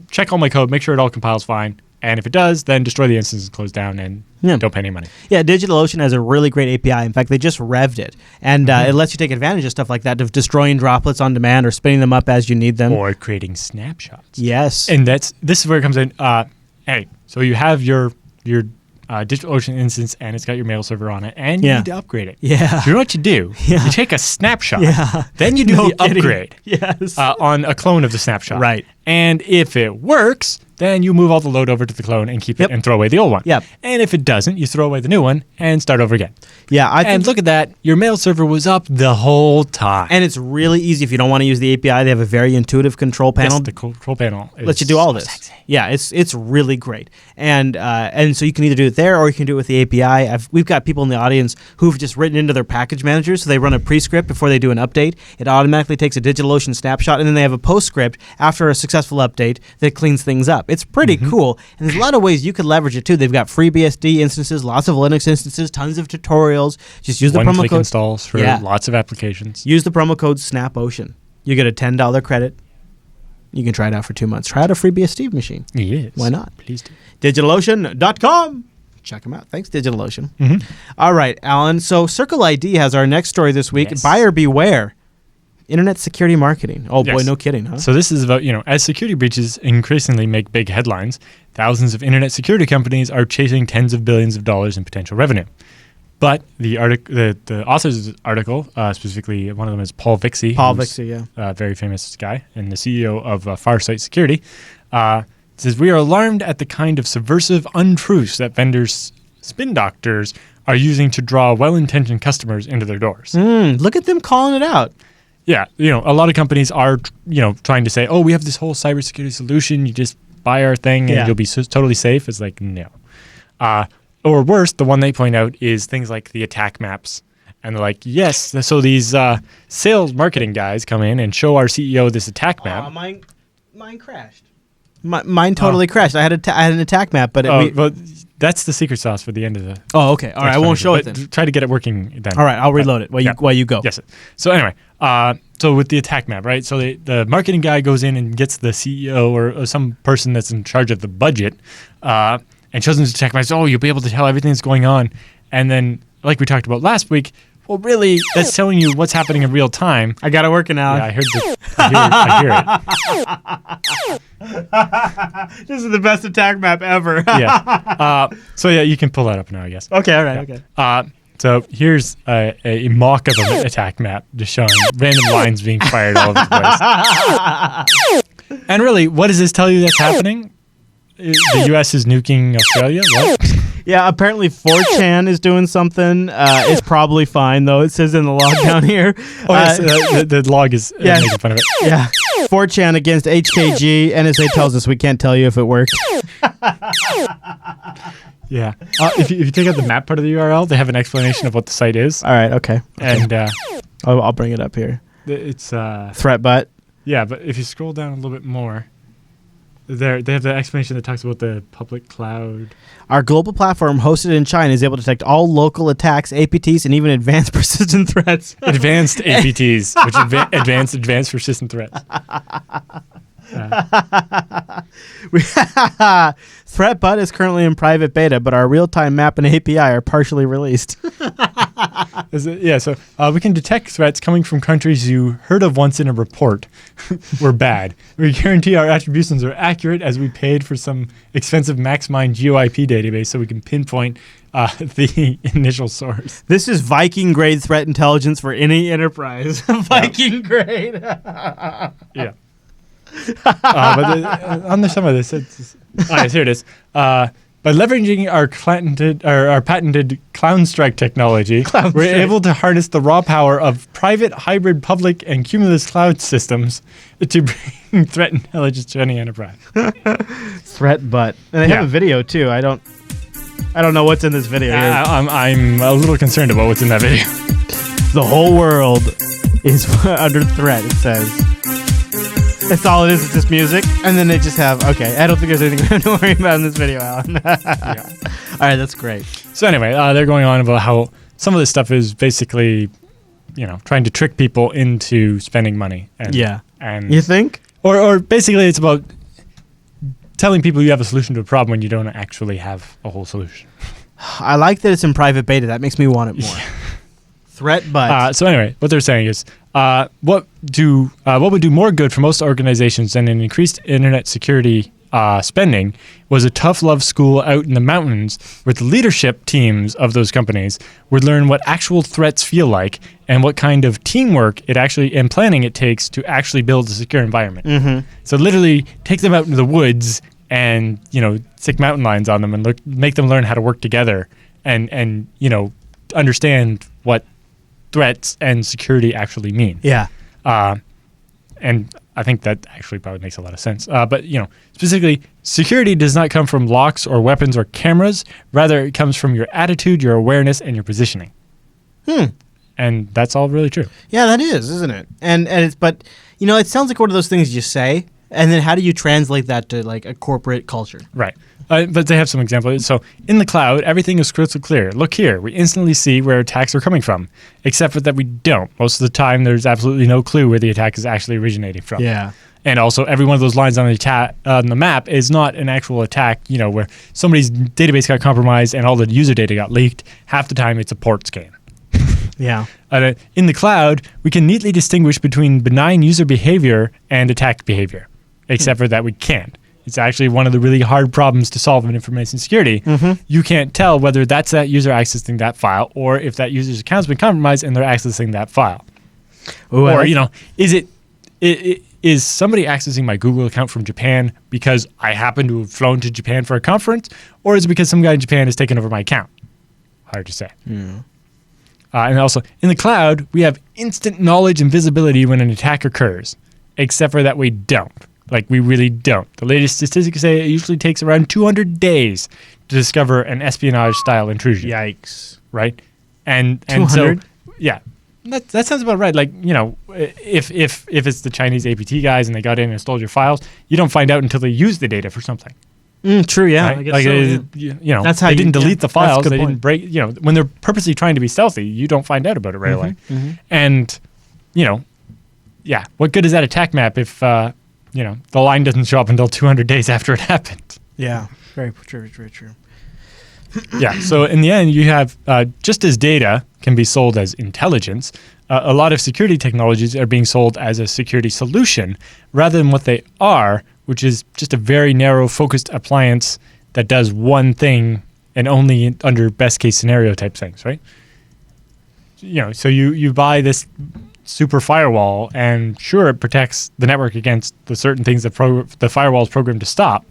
check all my code, make sure it all compiles fine. And if it does, then destroy the instance and close down and don't pay any money. Yeah, DigitalOcean has a really great API. In fact, they just revved it. And it lets you take advantage of stuff like that, of destroying droplets on demand or spinning them up as you need them. Or creating snapshots. Yes. And this is where it comes in. Hey, so you have your DigitalOcean instance, and it's got your mail server on it, and you need to upgrade it. Yeah. So you know what you do? Yeah. You take a snapshot. Yeah. Then you do the upgrade. Yes. On a clone of the snapshot. Right. And if it works, then you move all the load over to the clone and keep it and throw away the old one. Yep. And if it doesn't, you throw away the new one and start over again. Yeah. And look at that. Your mail server was up the whole time. And it's really easy. If you don't want to use the API, they have a very intuitive control panel. Yes, the control panel lets you do all this. Sexy. Yeah, it's really great. And so you can either do it there or you can do it with the API. We've got people in the audience who've just written into their package managers, so they run a pre-script before they do an update. It automatically takes a DigitalOcean snapshot, and then they have a post-script after a successful update that cleans things up. It's pretty cool, and there's a lot of ways you could leverage it too. They've got FreeBSD instances, lots of Linux instances, tons of tutorials. Just use the promo code. Installs for lots of applications. Use the promo code SNAPOcean. You get a $10 credit. You can try it out for 2 months. Try out a FreeBSD machine. Yes. Why not? Please do. DigitalOcean.com. Check them out. Thanks, DigitalOcean. All right, Alan. So Circle ID has our next story this week. Yes. Buyer beware. Internet security marketing. Oh, boy, no kidding, huh? So this is about, as security breaches increasingly make big headlines, thousands of internet security companies are chasing tens of billions of dollars in potential revenue. But the authors of the article, specifically one of them is Paul Vixie. Paul Vixie, a very famous guy and the CEO of Farsight Security. It says, we are alarmed at the kind of subversive untruths that vendors, spin doctors, are using to draw well-intentioned customers into their doors. Look at them calling it out. Yeah, a lot of companies are, trying to say, oh, we have this whole cybersecurity solution. You just buy our thing and you'll be totally safe. It's like, no. Or worse, the one they point out is things like the attack maps. And they're like, yes, so these sales marketing guys come in and show our CEO this attack map. Mine crashed. Mine totally crashed. I had an attack map, but but that's the secret sauce for the end of the. Oh, okay. All right, I won't show it then. Try to get it working then. All right, I'll reload it while you go. Yes. So anyway, so with the attack map, right? So the marketing guy goes in and gets the CEO or some person that's in charge of the budget, and shows them the attack map. Oh, you'll be able to tell everything that's going on, and then like we talked about last week. Well, really, that's telling you what's happening in real time. I got it working out. Yeah, I heard this. I hear it. This is the best attack map ever. Yeah. So yeah, you can pull that up now, I guess. Okay. All right. Yeah. Okay. So here's a mock of an attack map, just showing random lines being fired all over the place. And really, what does this tell you that's happening? The U.S. is nuking Australia? What? Yeah, apparently 4chan is doing something. It's probably fine, though. It says in the log down here. Oh, yes, the log is making fun of it. Yeah. 4chan against HKG. NSA tells us we can't tell you if it worked. Yeah. If you take out the map part of the URL, they have an explanation of what the site is. All right, okay. And I'll bring it up here. It's threat butt. Yeah, but if you scroll down a little bit more, they have the explanation that talks about the public cloud. Our global platform hosted in China is able to detect all local attacks, APTs, and even advanced persistent threats. Advanced APTs, which advanced persistent threats. ThreatBot is currently in private beta, but our real-time map and API are partially released. So we can detect threats coming from countries you heard of once in a report were bad. We guarantee our attributions are accurate as we paid for some expensive MaxMind GeoIP database so we can pinpoint the initial source. This is Viking-grade threat intelligence for any enterprise. Viking-grade. Yeah. But under some of this, yes, here it is. By leveraging our patented CloudStrike technology, we're able to harness the raw power of private, hybrid, public, and cumulus cloud systems to bring threat intelligence to any enterprise. Threat butt. And they have a video too. I don't know what's in this video. I'm a little concerned about what's in that video. The whole world is under threat, it says. That's all it is. It's just music. And then they just have, okay, I don't think there's anything we have to worry about in this video, Alan. Yeah. All right, that's great. So anyway, they're going on about how some of this stuff is basically, trying to trick people into spending money. And you think? Or basically it's about telling people you have a solution to a problem when you don't actually have a whole solution. I like that it's in private beta. That makes me want it more. Threat butt. So anyway, what they're saying is, what would do more good for most organizations than an increased internet security spending was a tough love school out in the mountains where the leadership teams of those companies would learn what actual threats feel like and what kind of teamwork and planning it takes to actually build a secure environment. Mm-hmm. So literally take them out into the woods and stick mountain lions on them and make them learn how to work together and understand what threats and security actually mean. Yeah. And I think that actually probably makes a lot of sense. But, specifically, security does not come from locks or weapons or cameras. Rather, it comes from your attitude, your awareness, and your positioning. And that's all really true. Yeah, that is, isn't it? And it sounds like one of those things you say, and then how do you translate that to like a corporate culture? Right. But they have some examples. So in the cloud, everything is crystal clear. Look here. We instantly see where attacks are coming from, except for that we don't. Most of the time, there's absolutely no clue where the attack is actually originating from. Yeah. And also, every one of those lines on the map is not an actual attack, where somebody's database got compromised and all the user data got leaked. Half the time, it's a port scan. Yeah. In the cloud, we can neatly distinguish between benign user behavior and attack behavior, except for that we can't. It's actually one of the really hard problems to solve in information security. Mm-hmm. You can't tell whether that's that user accessing that file or if that user's account's been compromised and they're accessing that file. Ooh, or, is it is somebody accessing my Google account from Japan because I happen to have flown to Japan for a conference, or is it because some guy in Japan has taken over my account? Hard to say. And also, in the cloud, we have instant knowledge and visibility when an attack occurs, except for that we don't. Like, we really don't. The latest statistics say it usually takes around 200 days to discover an espionage-style intrusion. Yikes. Right? And 200? so, yeah. That sounds about right. Like, if it's the Chinese APT guys and they got in and stole your files, you don't find out until they use the data for something. True, yeah. Right? I guess like, so. That's how they didn't delete the files. They point. didn't break. When they're purposely trying to be stealthy, you don't find out about it right away. And, yeah, what good is that attack map if the line doesn't show up until 200 days after it happened? Yeah, very true, very true. Yeah, so in the end, you have just as data can be sold as intelligence, a lot of security technologies are being sold as a security solution rather than what they are, which is just a very narrow, focused appliance that does one thing and only under best case scenario type things, right? So you buy this super firewall, and sure, it protects the network against the certain things that the firewall is programmed to stop,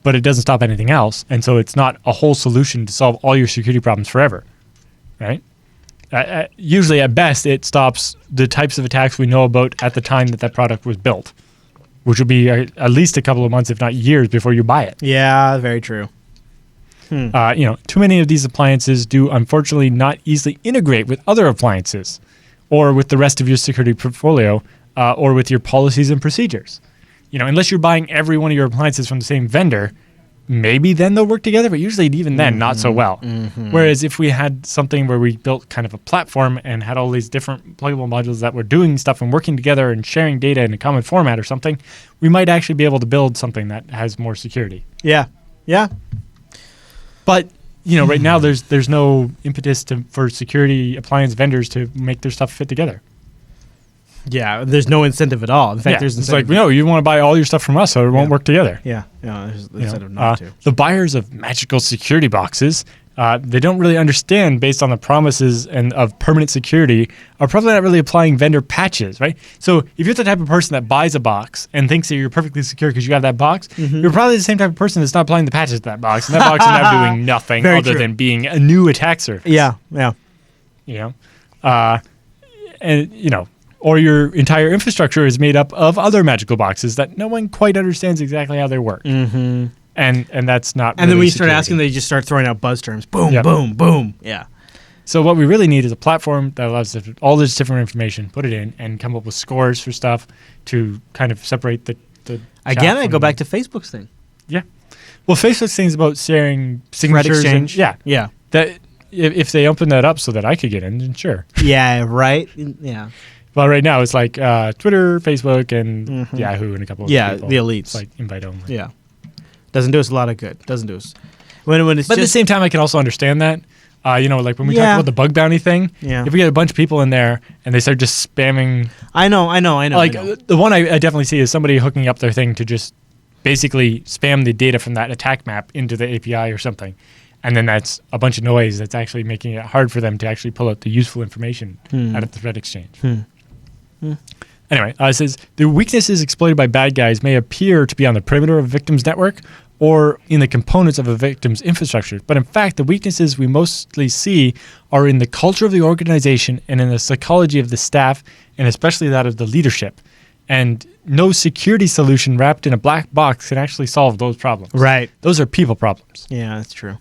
but it doesn't stop anything else, and so it's not a whole solution to solve all your security problems forever, right? Usually, at best, it stops the types of attacks we know about at the time that product was built, which will be at least a couple of months, if not years, before you buy it. Yeah, very true. Too many of these appliances do unfortunately not easily integrate with other appliances, or with the rest of your security portfolio, or with your policies and procedures. Unless you're buying every one of your appliances from the same vendor, maybe then they'll work together, but usually even then, not so well. Whereas if we had something where we built kind of a platform and had all these different pluggable modules that were doing stuff and working together and sharing data in a common format or something, we might actually be able to build something that has more security. Yeah. But right now there's no impetus for security appliance vendors to make their stuff fit together. Yeah, there's no incentive at all. In fact, there's incentive. It's like, you want to buy all your stuff from us so it won't work together. Yeah, there's incentive not to. The buyers of magical security boxes, they don't really understand, based on the promises of permanent security, are probably not really applying vendor patches, right? So if you're the type of person that buys a box and thinks that you're perfectly secure because you have that box, you're probably the same type of person that's not applying the patches to that box, and that box is now doing nothing other than being a new attack surface. Yeah. Or your entire infrastructure is made up of other magical boxes that no one quite understands exactly how they work. And that's not. And then when you start asking, they just start throwing out buzz terms. Boom, boom, boom. Yeah. So what we really need is a platform that allows us to all this different information, put it in, and come up with scores for stuff to kind of separate the. Again, I go back to Facebook's thing. Yeah. Well, Facebook's thing is about sharing signatures. Exchange. Yeah. That if they open that up so that I could get in, then sure. Yeah. Right. Yeah. Well, right now it's like Twitter, Facebook, and Yahoo, and a couple of people. The elites. It's like invite only. Yeah. Doesn't do us a lot of good. Doesn't do us. When it's but at the same time, I can also understand that. Like when we talk about the bug bounty thing, if we get a bunch of people in there and they start just spamming. I know. Like the one I definitely see is somebody hooking up their thing to just basically spam the data from that attack map into the API or something. And then that's a bunch of noise that's actually making it hard for them to actually pull out the useful information out of the threat exchange. Anyway, it says, the weaknesses exploited by bad guys may appear to be on the perimeter of a victim's network or in the components of a victim's infrastructure. But in fact, the weaknesses we mostly see are in the culture of the organization and in the psychology of the staff, and especially that of the leadership. And no security solution wrapped in a black box can actually solve those problems. Right. Those are people problems. Yeah, that's true.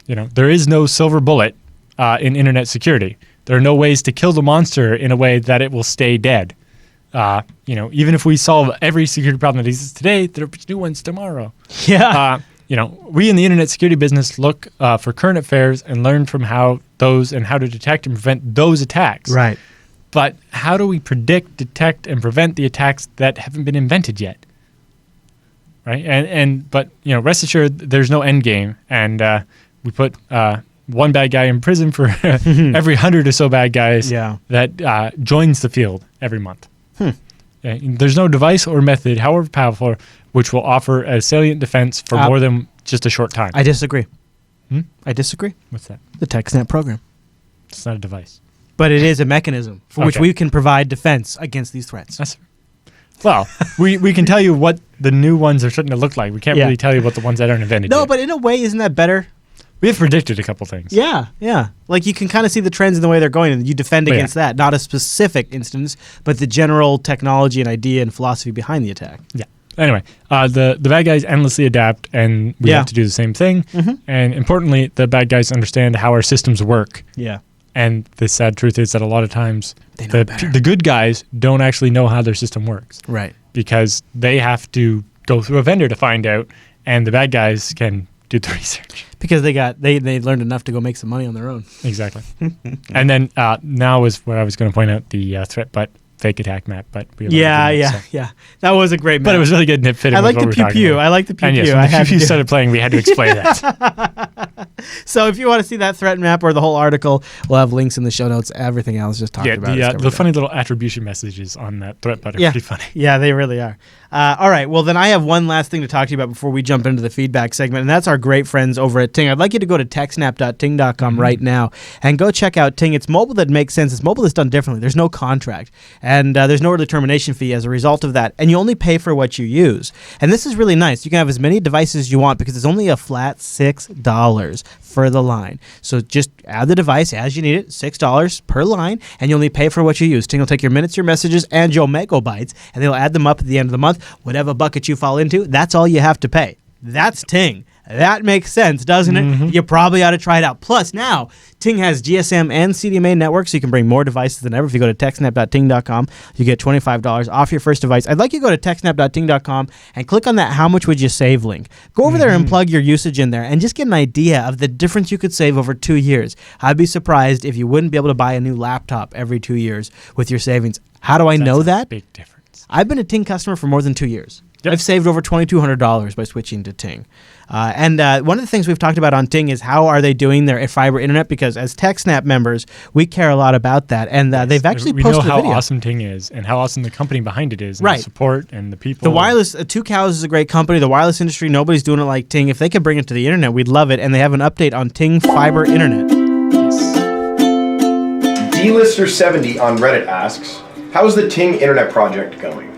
There is no silver bullet in internet security. There are no ways to kill the monster in a way that it will stay dead. Even if we solve every security problem that exists today, there will be new ones tomorrow. Yeah. We in the internet security business look for current affairs and learn from how to detect and prevent those attacks. Right. But how do we predict, detect, and prevent the attacks that haven't been invented yet? Right. But rest assured, there's no end game, and we put one bad guy in prison for every 100 or so bad guys that joins the field every month. There's no device or method, however powerful, which will offer a salient defense for more than just a short time. I disagree. I disagree. What's that? The TechSNAP program. It's not a device. But it is a mechanism for which we can provide defense against these threats. That's Well, we can tell you what the new ones are starting to look like. We can't really tell you what the ones that aren't invented No, yet. but in a way, isn't that better? We have predicted a couple things. Yeah. Like you can kind of see the trends in the way they're going, and you defend against that. Not a specific instance, but the general technology and idea and philosophy behind the attack. Yeah. Anyway, the bad guys endlessly adapt, and we have to do the same thing. And importantly, the bad guys understand how our systems work. Yeah. And the sad truth is that a lot of times They know better. the good guys don't actually know how their system works. Right. Because they have to go through a vendor to find out, and the bad guys can do the research. Because they learned enough to go make some money on their own. Exactly. And then now is where I was going to point out the threat but fake attack map, but we Yeah. That was a great map. But it was really good and it fit. I like the pew pew. I like the pew and pew. yes, when the pew pew started playing, we had to explain that. So if you want to see that threat map or the whole article, we'll have links in the show notes. Everything else just talked about. The funny little attribution messages on that threat but are pretty funny. Yeah, they really are. All right. Well, then I have one last thing to talk to you about before we jump into the feedback segment, and that's our great friends over at Ting. I'd like you to go to techsnap.ting.com right now and go check out Ting. It's mobile that makes sense. It's mobile that's done differently. There's no contract, and there's no early termination fee as a result of that, and you only pay for what you use. And this is really nice. You can have as many devices as you want because it's only a flat $6 for the line. So just add the device as you need it, $6 per line, and you only pay for what you use. Ting will take your minutes, your messages, and your megabytes, and they'll add them up at the end of the month. Whatever bucket you fall into, that's all you have to pay. That's Ting. That makes sense, doesn't it? You probably ought to try it out. Plus, now, Ting has GSM and CDMA networks, so you can bring more devices than ever. If you go to techsnap.ting.com, you get $25 off your first device. I'd like you to go to techsnap.ting.com and click on that How Much Would You Save link. Go over there and plug your usage in there and just get an idea of the difference you could save over 2 years. I'd be surprised if you wouldn't be able to buy a new laptop every 2 years with your savings. How do I know that? Big difference. I've been a Ting customer for more than 2 years. Yep. I've saved over $2,200 by switching to Ting. And one of the things we've talked about on Ting is how are they doing their fiber internet, because as TechSNAP members, we care a lot about that. And they've actually posted a video. We know how awesome Ting is and how awesome the company behind it is, and the support and the people. The wireless, Two Cows is a great company. The wireless industry, nobody's doing it like Ting. If they could bring it to the internet, we'd love it. And they have an update on Ting fiber internet. DLister70 on Reddit asks, how's the Ting internet project going?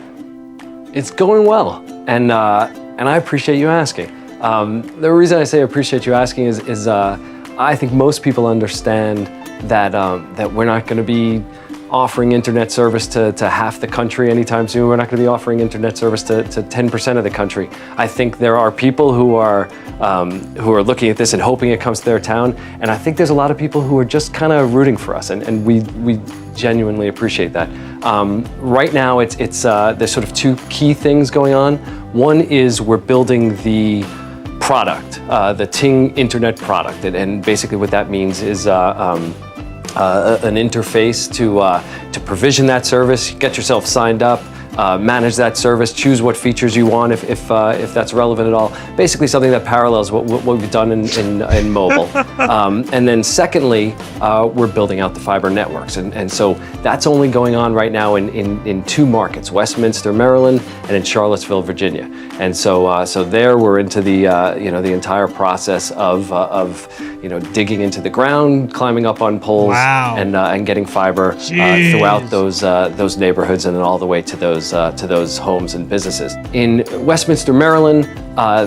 It's going well, and I appreciate you asking. The reason I say appreciate you asking is I think most people understand that that we're not going to be offering internet service to half the country anytime soon. We're not going to be offering internet service to 10% of the country. I think there are people who are looking at this and hoping it comes to their town, and I think there's a lot of people who are just kind of rooting for us, and we genuinely appreciate that. Right now, it's there's sort of two key things going on. One is we're building the product, the Ting internet product, and basically what that means is an interface to provision that service, get yourself signed up, manage that service, choose what features you want if that's relevant at all. Basically something that parallels what we've done in mobile. And then secondly, we're building out the fiber networks. And so that's only going on right now in two markets, Westminster, Maryland, and in Charlottesville, Virginia. And so there we're into the entire process of digging into the ground, climbing up on poles, and getting fiber throughout those neighborhoods and then all the way to those homes and businesses. In Westminster, Maryland,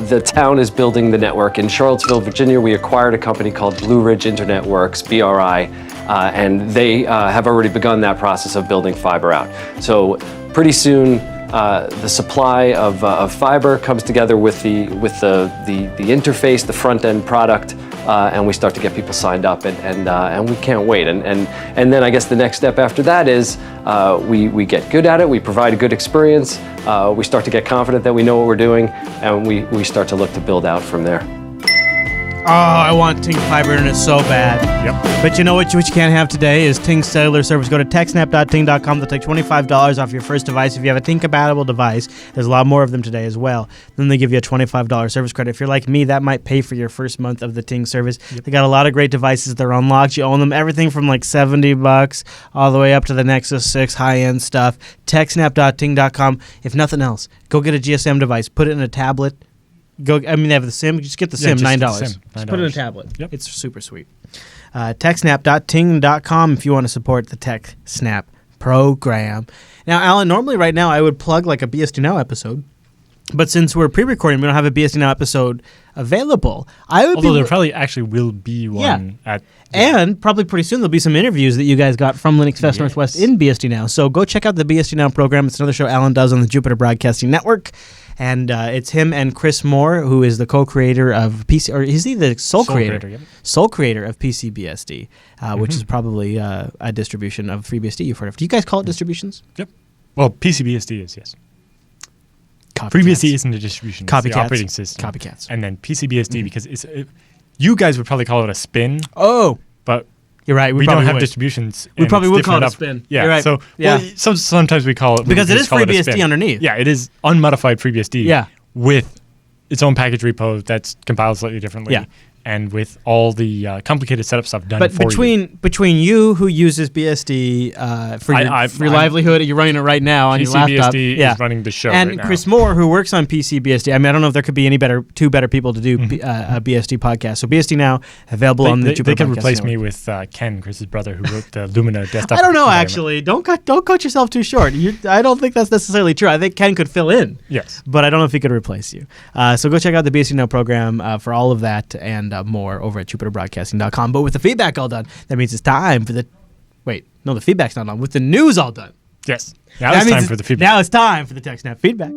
the town is building the network. In Charlottesville, Virginia, we acquired a company called Blue Ridge Internet Works, BRI, and they have already begun that process of building fiber out. So pretty soon, the supply of fiber comes together with the interface, the front end product, and we start to get people signed up, and we can't wait. And then I guess the next step after that is we get good at it, we provide a good experience, we start to get confident that we know what we're doing, and we start to look to build out from there. Oh, I want Ting fiber internet so bad. Yep. But you know what you can't have today is Ting's cellular service. Go to techsnap.ting.com. They'll take $25 off your first device. If you have a Ting-compatible device, there's a lot more of them today as well. Then they give you a $25 service credit. If you're like me, that might pay for your first month of the Ting service. Yep. They got a lot of great devices. They're unlocked. You own them. Everything from like $70 all the way up to the Nexus 6 high-end stuff. Techsnap.ting.com. If nothing else, go get a GSM device. Put it in a tablet. They have the SIM. Just get the SIM, $9. Just put it in a tablet. Yep. It's super sweet. Techsnap.ting.com if you want to support the TechSNAP program. Now, Alan, normally right now I would plug like a BSD Now episode, but since we're pre-recording, we don't have a BSD Now episode available. Although there probably actually will be one and probably pretty soon there'll be some interviews that you guys got from Linux Fest Northwest in BSD Now. So go check out the BSD Now program. It's another show Alan does on the Jupiter Broadcasting Network. And it's him and Chris Moore, who is the co-creator of PC, or is he the sole creator? Sole creator of PCBSD, which is probably a distribution of FreeBSD you've heard of. Do you guys call it distributions? Yep. Well, PCBSD is, yes. Copycats. FreeBSD isn't a distribution. It's the operating system. Copycats. And then PCBSD, because you guys would probably call it a spin. Oh. But you're right. We don't have distributions. We probably would call it a spin. Yeah. You're right. So sometimes we call it because it is FreeBSD underneath. Yeah, it is unmodified FreeBSD. Yeah. With its own package repo that's compiled slightly differently. Yeah. And with all the complicated setup stuff done but for you. between you who uses BSD for your livelihood, you're running it right now on your laptop. PCBSD is running the show and right now. Chris Moore, who works on PCBSD. I mean, I don't know if there could be two better people to do a BSD podcast. So BSD Now available on the Jupiter. They could Podcast replace Network. me with Ken, Chris's brother, who wrote the Lumina desktop. I don't know, actually. Don't cut yourself too short. I don't think that's necessarily true. I think Ken could fill in. Yes. But I don't know if he could replace you. So go check out the BSD Now program for all of that and more over at JupiterBroadcasting.com. But with the feedback all done, that means it's time for the... Wait, no, the feedback's not on. With the news all done. Yes. Now it's time for the feedback. Now it's time for the TechSNAP feedback.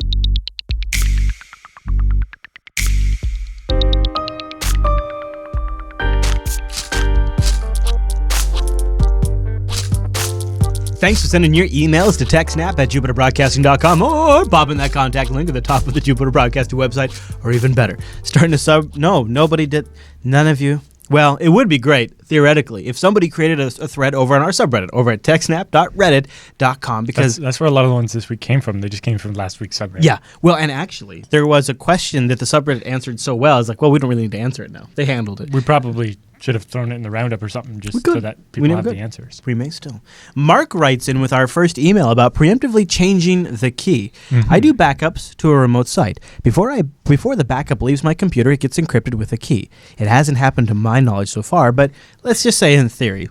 Thanks for sending your emails to TechSNAP at JupiterBroadcasting.com or popping that contact link at the top of the Jupiter Broadcasting website, or even better, starting a sub... No, nobody did. None of you. Well, it would be great, theoretically, if somebody created a thread over on our subreddit, over at techsnap.reddit.com, because... That's where a lot of the ones this week came from. They just came from last week's subreddit. Yeah. Well, and actually, there was a question that the subreddit answered so well. It's like, well, we don't really need to answer it now. They handled it. We probably should have thrown it in the roundup or something just so that people have the answers. We may still. Mark writes in with our first email about preemptively changing the key. I do backups to a remote site. Before the backup leaves my computer, it gets encrypted with a key. It hasn't happened to my knowledge so far, but let's just say in theory,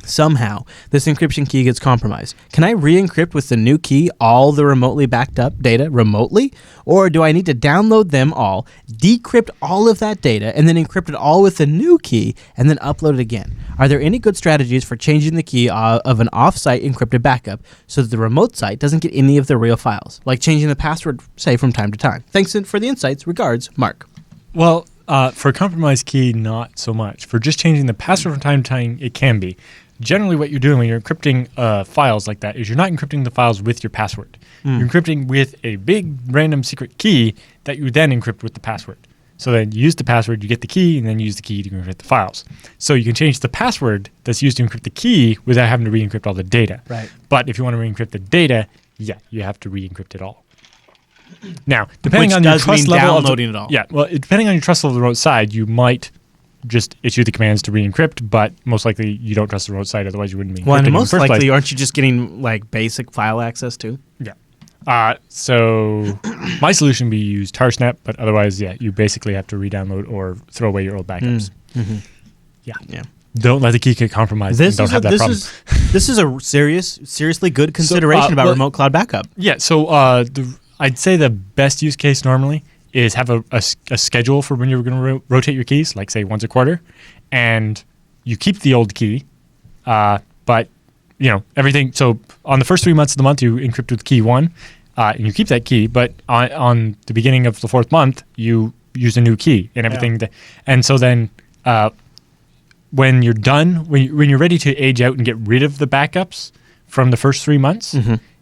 somehow this encryption key gets compromised. Can I re-encrypt with the new key all the remotely backed up data remotely? Or do I need to download them all, decrypt all of that data, and then encrypt it all with the new key, and then upload it again? Are there any good strategies for changing the key of an off-site encrypted backup so that the remote site doesn't get any of the real files? Like changing the password, say, from time to time. Thanks for the insights. Regards, Mark. Well, for a compromised key, not so much. For just changing the password from time to time, it can be. Generally, what you're doing when you're encrypting files like that is you're not encrypting the files with your password. You're encrypting with a big random secret key that you then encrypt with the password. So then you use the password, you get the key, and then you use the key to encrypt the files. So you can change the password that's used to encrypt the key without having to re-encrypt all the data. Right. But if you want to re-encrypt the data, you have to re-encrypt it all. Now, depending Which on does your trust mean level, downloading it all. Yeah, well, depending on your trust level of the remote side, you might just issue the commands to re-encrypt, but most likely you don't trust the remote side, otherwise you wouldn't be encrypting Well, and in the most first likely, place. aren't you just getting like basic file access too? Yeah. So my solution would be use TarSnap, but otherwise, you basically have to re-download or throw away your old backups. Yeah. Don't let the key get compromised. This and don't have that problem. This is a seriously good consideration about remote cloud backup. Yeah. So I'd say the best use case normally is have a schedule for when you're going to rotate your keys, like say once a quarter, and you keep the old key, but everything. So on the first 3 months of the month, you encrypt with key 1, and you keep that key. But on the beginning of the 4th month, you use a new key and everything. Yeah. And so then when you're done, when you're ready to age out and get rid of the backups from the first 3 months.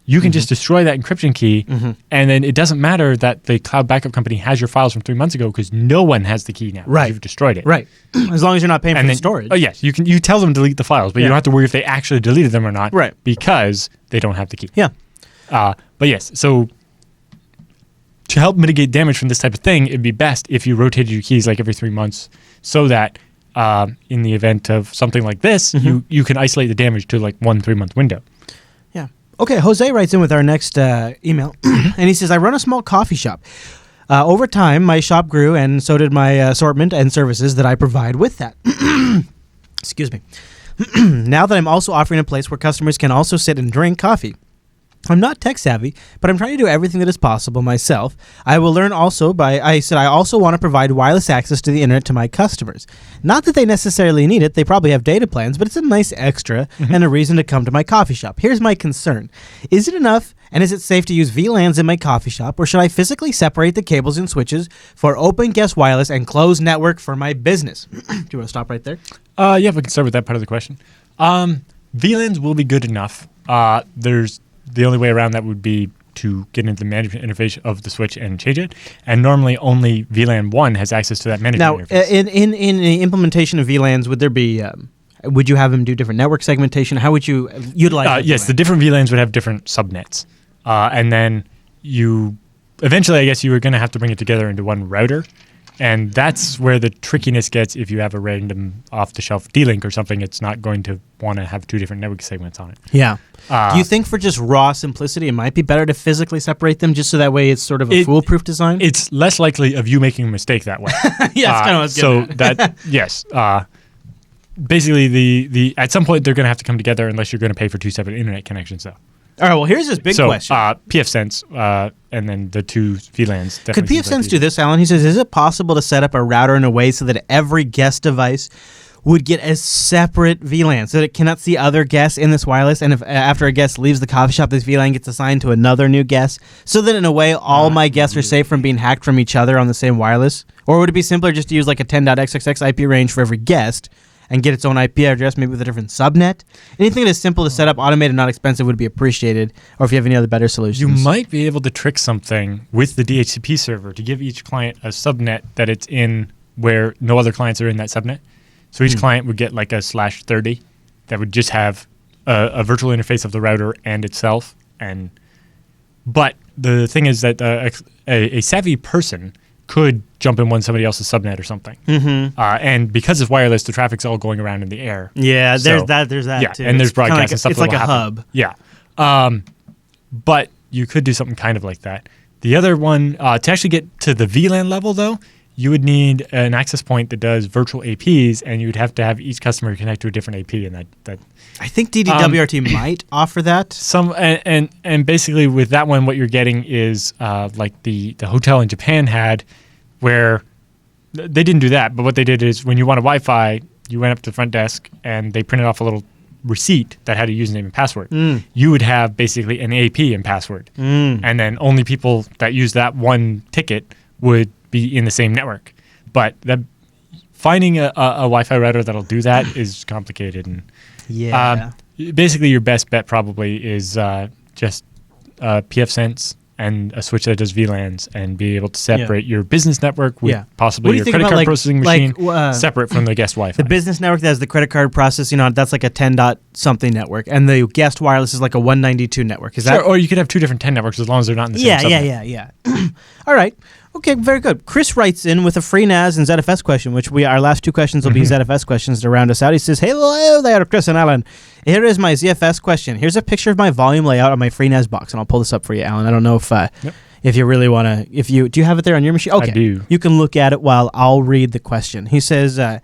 You can just destroy that encryption key, and then it doesn't matter that the cloud backup company has your files from 3 months ago because no one has the key now. Right. You've destroyed it. Right. As long as you're not paying for the storage. Oh, yes. You tell them to delete the files, but you don't have to worry if they actually deleted them or not. Right. Because they don't have the key. Yeah. But yes, so to help mitigate damage from this type of thing, it'd be best if you rotated your keys like every 3 months so that in the event of something like this, you can isolate the damage to like 1 3 month window. Okay, Jose writes in with our next email, and he says, I run a small coffee shop. Over time, my shop grew, and so did my assortment and services that I provide with that. Excuse me. Now that I'm also offering a place where customers can also sit and drink coffee. I'm not tech savvy, but I'm trying to do everything that is possible myself. I will learn also I said I also want to provide wireless access to the internet to my customers. Not that they necessarily need it, they probably have data plans, but it's a nice extra and a reason to come to my coffee shop. Here's my concern. Is it enough and is it safe to use VLANs in my coffee shop, or should I physically separate the cables and switches for open guest wireless and closed network for my business? Do you want to stop right there? Yeah, we can start with that part of the question. VLANs will be good enough. The only way around that would be to get into the management interface of the switch and change it. And normally only VLAN 1 has access to that management interface. In the implementation of VLANs, would there be... would you have them do different network segmentation? How would you utilize Yes, the different VLANs would have different subnets. And then eventually, I guess you were going to have to bring it together into one router. And that's where the trickiness gets. If you have a random off-the-shelf D-Link or something, it's not going to want to have two different network segments on it. Yeah. Do you think for just raw simplicity, it might be better to physically separate them just so that way it's sort of a foolproof design? It's less likely of you making a mistake that way. Yeah, that's kind of what I was getting at. Yes. Basically, the at some point, they're going to have to come together unless you're going to pay for two separate internet connections, though. All right, well, here's this big question. PFSense and then the two VLANs. Could PFSense do this, Alan? He says, is it possible to set up a router in a way so that every guest device would get a separate VLAN so that it cannot see other guests in this wireless, and if after a guest leaves the coffee shop, this VLAN gets assigned to another new guest, so that in a way, all my guests are safe from being hacked from each other on the same wireless? Or would it be simpler just to use like a 10.xxx IP range for every guest and get its own IP address, maybe with a different subnet? Anything that is simple to set up, automated, not expensive would be appreciated, or if you have any other better solutions. You might be able to trick something with the DHCP server to give each client a subnet that it's in where no other clients are in that subnet. So each client would get like a /30 that would just have a virtual interface of the router and itself. But the thing is that a savvy person could jump in somebody else's subnet or something. And because it's wireless, the traffic's all going around in the air. Yeah, there's that yeah, too. and there's broadcast and stuff. It's like a hub. Yeah. But you could do something kind of like that. The other one, to actually get to the VLAN level, though, you would need an access point that does virtual APs, and you would have to have each customer connect to a different AP. And that I think DDWRT might offer that. And basically with that one, what you're getting is like the hotel in Japan had, where they didn't do that, but what they did is when you wanted Wi-Fi, you went up to the front desk and they printed off a little receipt that had a username and password. You would have basically an AP and password, and then only people that use that one ticket would be in the same network. But finding a Wi-Fi router that'll do that is complicated. And basically your best bet probably is just PFSense and a switch that does VLANs and be able to separate your business network with possibly your credit card processing machine separate from the guest Wi-Fi. The business network that has the credit card processing on, that's like a 10 dot something network, and the guest wireless is like a 192 network. Is that? Or you could have two different 10 networks as long as they're not in the same subnet. Yeah. All right. Okay, very good. Chris writes in with a free NAS and ZFS question, which our last two questions will be ZFS questions to round us out. He says, hello there, Chris and Alan. Here is my ZFS question. Here's a picture of my volume layout on my free NAS box, and I'll pull this up for you, Alan. I don't know if you really want to, do you have it there on your machine? Okay. I do. You can look at it while I'll read the question. He says, am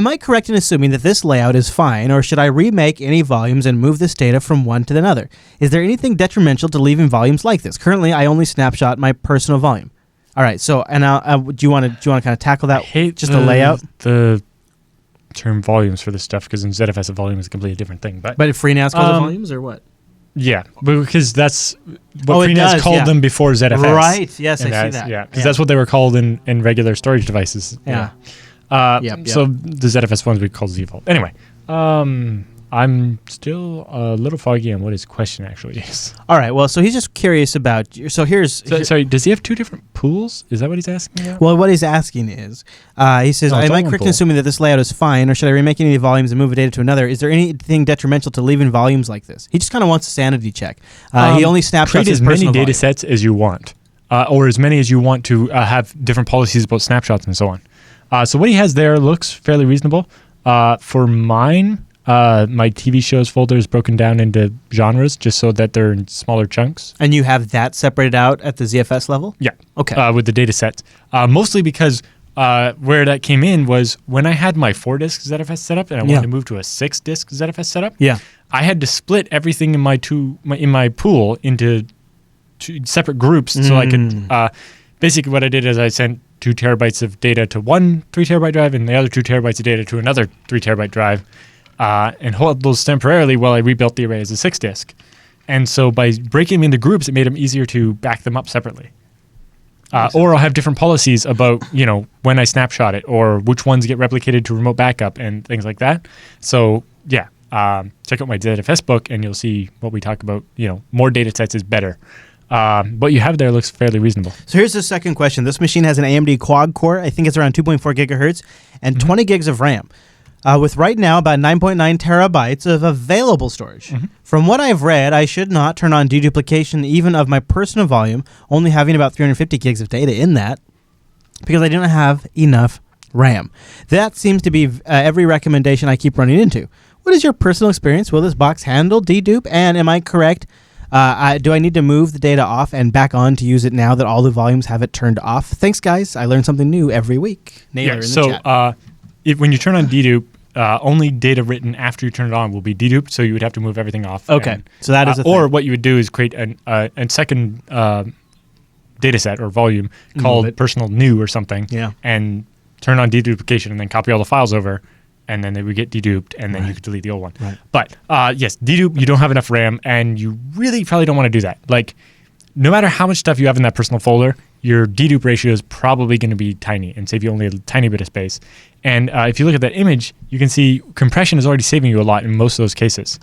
I correct in assuming that this layout is fine, or should I remake any volumes and move this data from one to another? Is there anything detrimental to leaving volumes like this? Currently, I only snapshot my personal volume. All right, so and do you want to kind of tackle that? I hate just the layout. The term volumes for this stuff because in ZFS a volume is a completely different thing. But if FreeNAS calls it volumes or what? Yeah, because that's what FreeNAS called them before ZFS. Right. Yes, I see that. Yeah, because that's what they were called in regular storage devices. Yeah. So the ZFS ones we call Z-Vault. Anyway, I'm still a little foggy on what his question actually is. All right. Well, so he's just curious about. Sorry, does he have two different pools? Is that what he's asking about? Well, what he's asking is, he says, am I correct in assuming that this layout is fine, or should I remake any of the volumes and move the data to another? Is there anything detrimental to leaving volumes like this? He just kind of wants a sanity check. He only snapshots his personal as many data volume. sets as you want, or as many as you want to have different policies about snapshots and so on. So what he has there looks fairly reasonable. For mine. My TV shows folder is broken down into genres just so that they're in smaller chunks. And you have that separated out at the ZFS level? Yeah. Okay. With the data sets. Mostly because where that came in was when I had my 4-disk ZFS setup and I wanted to move to a 6-disk ZFS setup. Yeah. I had to split everything in my pool into 2 separate groups so I could. Basically, what I did is I sent 2 terabytes of data to one 3 terabyte drive and the other 2 terabytes of data to another 3 terabyte drive, and hold those temporarily while I rebuilt the array as a 6-disk. And so by breaking them into groups, it made them easier to back them up separately. Or I'll have different policies about, when I snapshot it or which ones get replicated to remote backup and things like that. So, yeah, check out my ZFS book and you'll see what we talk about. More data sets is better. What you have there looks fairly reasonable. So here's the second question. This machine has an AMD quad core. I think it's around 2.4 gigahertz and 20 gigs of RAM. With right now about 9.9 terabytes of available storage. From what I've read, I should not turn on deduplication even of my personal volume, only having about 350 gigs of data in that, because I do not have enough RAM. That seems to be every recommendation I keep running into. What is your personal experience? Will this box handle dedupe? And am I correct? Do I need to move the data off and back on to use it now that all the volumes have it turned off? Thanks, guys. I learn something new every week. Naylor in the chat. When you turn on dedupe, only data written after you turn it on will be deduped, so you would have to move everything off. Okay, so that is a thing. Or what you would do is create a second data set or volume called personal new or something, and turn on deduplication and then copy all the files over, and then they would get deduped, and then you could delete the old one. Right. But yes, dedupe, you don't have enough RAM, and you really probably don't want to do that. Like, no matter how much stuff you have in that personal folder, your dedupe ratio is probably going to be tiny and save you only a tiny bit of space. And if you look at that image, you can see compression is already saving you a lot in most of those cases.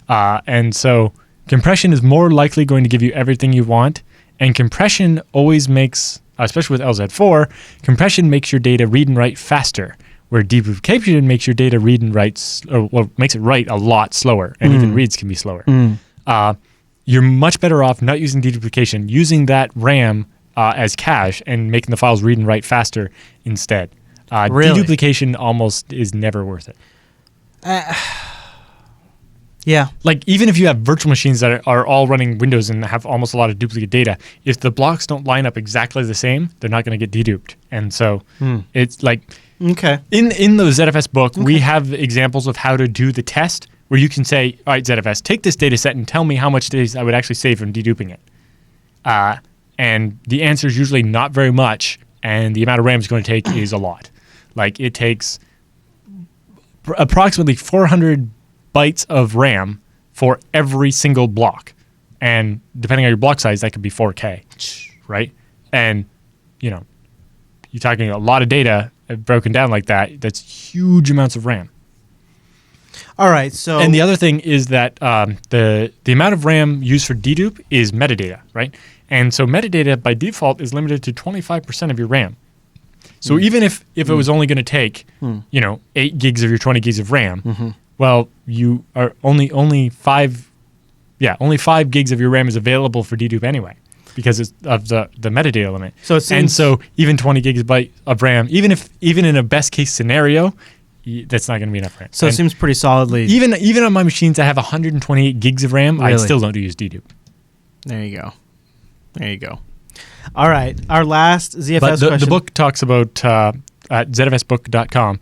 And so compression is more likely going to give you everything you want. And compression always makes, especially with LZ4, compression makes your data read and write faster, where deduplication makes your data read and write, makes it write a lot slower, and even reads can be slower. You're much better off not using deduplication, using that RAM as cache and making the files read and write faster instead. Really? Deduplication almost is never worth it. Yeah. Like, even if you have virtual machines that are all running Windows and have almost a lot of duplicate data, if the blocks don't line up exactly the same, they're not going to get deduped. And so it's like, in the ZFS book, we have examples of how to do the test where you can say, all right, ZFS, take this data set and tell me how much days I would actually save from deduping it. And the answer is usually not very much, and the amount of RAM it's going to take is a lot. Like, it takes approximately 400 bytes of RAM for every single block. And depending on your block size, that could be 4K, right? And, you're talking a lot of data broken down like that. That's huge amounts of RAM. All right, so... And the other thing is that the amount of RAM used for dedupe is metadata, right? And so metadata, by default, is limited to 25% of your RAM. So even if it was only going to take, 8 gigs of your 20 gigs of RAM, well, you are only 5 gigs of your RAM is available for dedupe anyway, because it's of the metadata limit. So it seems, and so even 20 gigabytes of RAM, even in a best case scenario, that's not going to be enough RAM. So it seems pretty solidly. Even on my machines that have 128 gigs of RAM, I still don't use dedupe. There you go. All right, our last ZFS question. The book talks about, at zfsbook.com,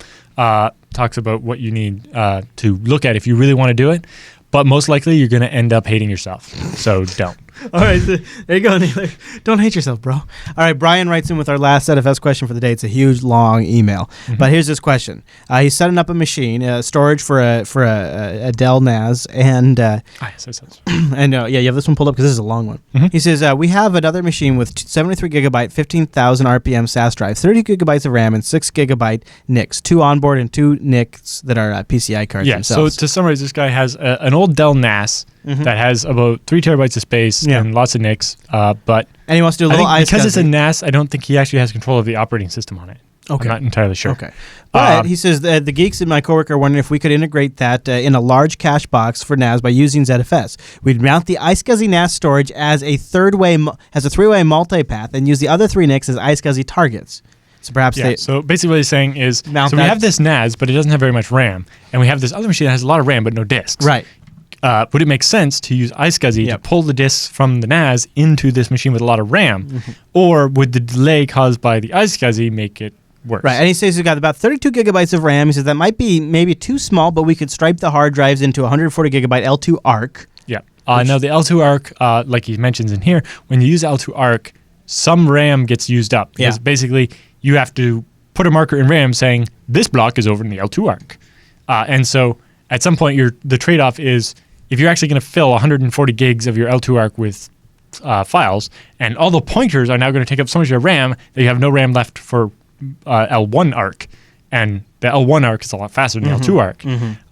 talks about what you need to look at if you really want to do it. But most likely, you're going to end up hating yourself. So don't. All right, there you go, Naylor. Don't hate yourself, bro. All right, Brian writes in with our last ZFS question for the day. It's a huge, long email. But here's his question. He's setting up a machine, storage for a Dell NAS, and and you have this one pulled up because this is a long one. He says, we have another machine with 73 gigabyte, 15,000 RPM SAS drive, 30 gigabytes of RAM, and 6 gigabyte NICs, 2 onboard and 2 NICs that are PCI cards themselves. So to summarize, this guy has an old Dell NAS that has about 3 terabytes of space and lots of NICs, but and he wants to do a little because it's a NAS, I don't think he actually has control of the operating system on it. Okay. I'm not entirely sure. Okay. But he says the geeks in my coworker are wondering if we could integrate that in a large cache box for NAS by using ZFS. We'd mount the iSCSI NAS storage as a three-way multipath and use the other 3 NICs as iSCSI targets. So perhaps so basically what he's saying is, we have this NAS, but it doesn't have very much RAM, and we have this other machine that has a lot of RAM but no disks. Right. Would it make sense to use iSCSI to pull the disks from the NAS into this machine with a lot of RAM? Or would the delay caused by the iSCSI make it worse. Right, and he says he's got about 32 gigabytes of RAM. He says that might be maybe too small, but we could stripe the hard drives into 140 gigabyte L2 ARC. Yeah. Now the L2 ARC, like he mentions in here, when you use L2 ARC, some RAM gets used up. Because basically you have to put a marker in RAM saying this block is over in the L2 ARC. And so at some point the trade-off is if you're actually going to fill 140 gigs of your L2 ARC with files, and all the pointers are now going to take up so much of your RAM that you have no RAM left for L1 ARC. And the L1 ARC is a lot faster than the L2 ARC.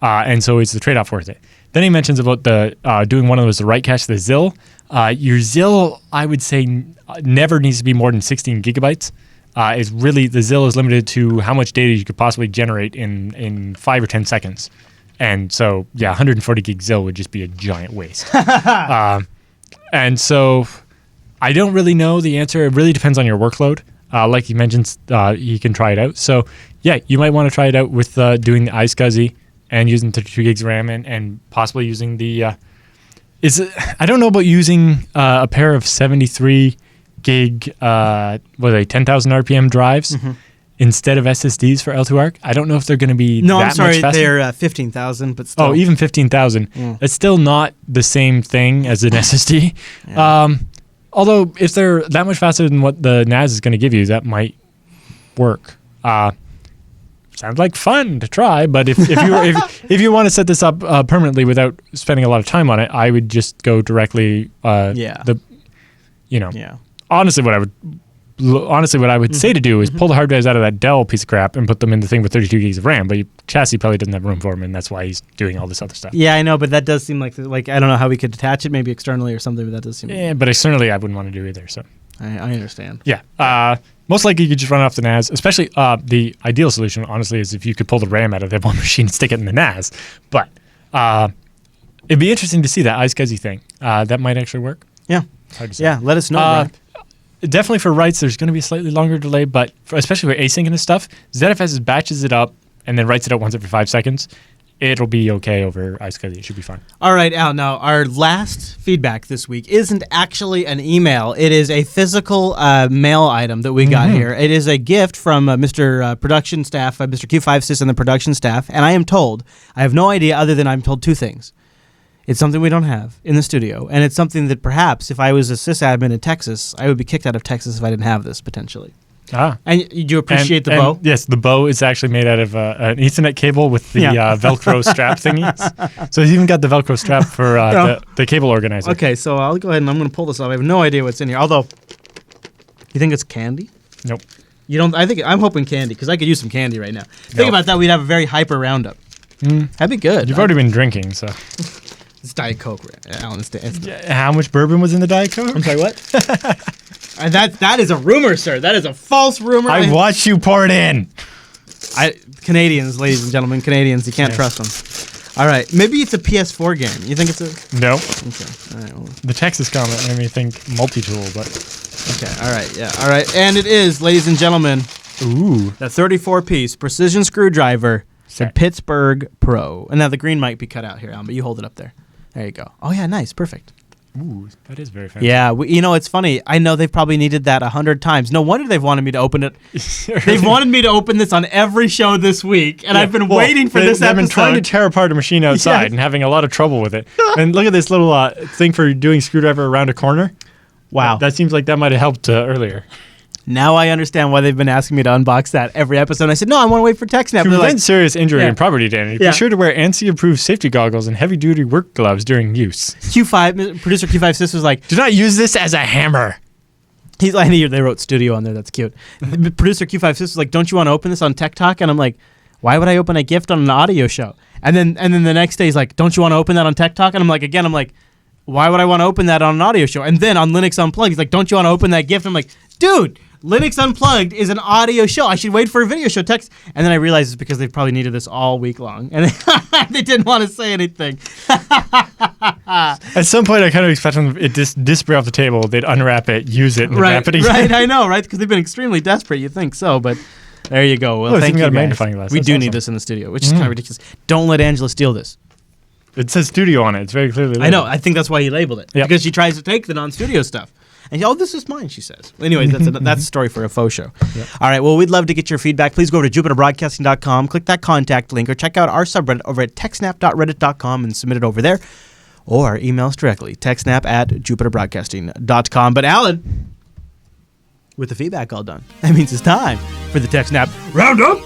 And so it's the trade-off worth it. Then he mentions about the doing one of those, the write cache, the ZIL. Your ZIL, I would say, never needs to be more than 16 gigabytes. Is really the ZIL is limited to how much data you could possibly generate in 5 or 10 seconds. And so, 140 gig ZIL would just be a giant waste. And so I don't really know the answer. It really depends on your workload. Like he mentions, you can try it out. So, you might want to try it out with doing the iSCSI and using 32 gigs of RAM and possibly using the... I don't know about using a pair of 73 gig, 10,000 RPM drives instead of SSDs for L2 ARC. I don't know if they're going to be much faster. They're 15,000, but still. Oh, even 15,000. It's still not the same thing as an SSD. Although if they're that much faster than what the NAS is going to give you, that might work. Sounds like fun to try, but if you want to set this up permanently without spending a lot of time on it, I would just go directly. Honestly, what I would say to do is pull the hard drives out of that Dell piece of crap and put them in the thing with 32 gigs of RAM. But your chassis probably doesn't have room for them, and that's why he's doing all this other stuff. Yeah, I know, but that does seem like I don't know how we could attach it, maybe externally or something. But that does seem. Yeah, but externally, I wouldn't want to do either. So I understand. Yeah. Most likely, you could just run it off the NAS. Especially the ideal solution, honestly, is if you could pull the RAM out of that one machine and stick it in the NAS. But it'd be interesting to see that iSCSI thing. That might actually work. Yeah. Hard to say. Yeah. Let us know. Definitely for writes, there's going to be a slightly longer delay, but especially for asynchronous stuff, ZFS batches it up and then writes it out once every 5 seconds. It'll be okay over iSCSI. It should be fine. All right, Al. Now, our last feedback this week isn't actually an email. It is a physical mail item that we got here. It is a gift from Mr. Production Staff, Mr. Q5sys and the production staff, and I am told, I have no idea other than I'm told 2 things. It's something we don't have in the studio, and it's something that perhaps if I was a sysadmin in Texas, I would be kicked out of Texas if I didn't have this, potentially. And you appreciate the bow? Yes, the bow is actually made out of an Ethernet cable with the Velcro strap thingies. So he's even got the Velcro strap for the cable organizer. Okay, so I'll go ahead and I'm going to pull this off. I have no idea what's in here. Although, you think it's candy? Nope. You don't? I'm hoping candy because I could use some candy right now. Think about that. We'd have a very hyper roundup. That'd be good. You've already been drinking, so. It's Diet Coke, Alan. How much bourbon was in the Diet Coke? I'm sorry, what? And that is a rumor, sir. That is a false rumor. I watched you pour it in. Canadians, ladies and gentlemen, Canadians, you can't trust them. All right, maybe it's a PS4 game. You think it's a? No. Okay. All right. Well. The Texas comment made me think multi-tool, but. Okay. All right. Yeah. All right. And it is, ladies and gentlemen. Ooh. The 34-piece precision screwdriver, the Pittsburgh Pro. And now the green might be cut out here, Alan, but you hold it up there. There you go. Oh yeah, nice, perfect. Ooh, that is very fancy. Yeah, it's funny. I know they've probably needed that 100 times. No wonder they've wanted me to open it. They've wanted me to open this on every show this week, and I've been waiting for this episode. They've been trying to tear apart a machine outside and having a lot of trouble with it. And look at this little thing for doing screwdriver around a corner. Wow. That seems like that might have helped earlier. Now I understand why they've been asking me to unbox that every episode. And I said, no, I want to wait for TechSNAP. To prevent serious injury and property damage, be sure to wear ANSI-approved safety goggles and heavy-duty work gloves during use. Producer Q5sys was like, do not use this as a hammer. He's like, they wrote studio on there. That's cute. Producer Q5sys was like, don't you want to open this on Tech Talk? And I'm like, why would I open a gift on an audio show? And then the next day he's like, don't you want to open that on Tech Talk? And I'm like, why would I want to open that on an audio show? And then on Linux Unplugged, he's like, don't you want to open that gift? I'm like, dude, Linux Unplugged is an audio show. I should wait for a video show text. And then I realized it's because they probably needed this all week long. And they didn't want to say anything. At some point, I kind of expect them to display off the table. They'd unwrap it, use it, and wrap it again. Right, I know, right? Because they've been extremely desperate. You think so, but there you go. Well, thank you, got a guys. magnifying glass. We do need this in the studio, which is kind of ridiculous. Don't let Angela steal this. It says studio on it. It's very clearly labeled. I know. I think that's why he labeled it. Yep. Because she tries to take the non-studio stuff. And this is mine, she says. Anyways, that's a story for a faux show. Yeah. All right, well, we'd love to get your feedback. Please go over to jupiterbroadcasting.com, click that contact link, or check out our subreddit over at techsnap.reddit.com and submit it over there. Or email us directly, techsnap@jupiterbroadcasting.com. But Alan, with the feedback all done, that means it's time for the TechSNAP Roundup.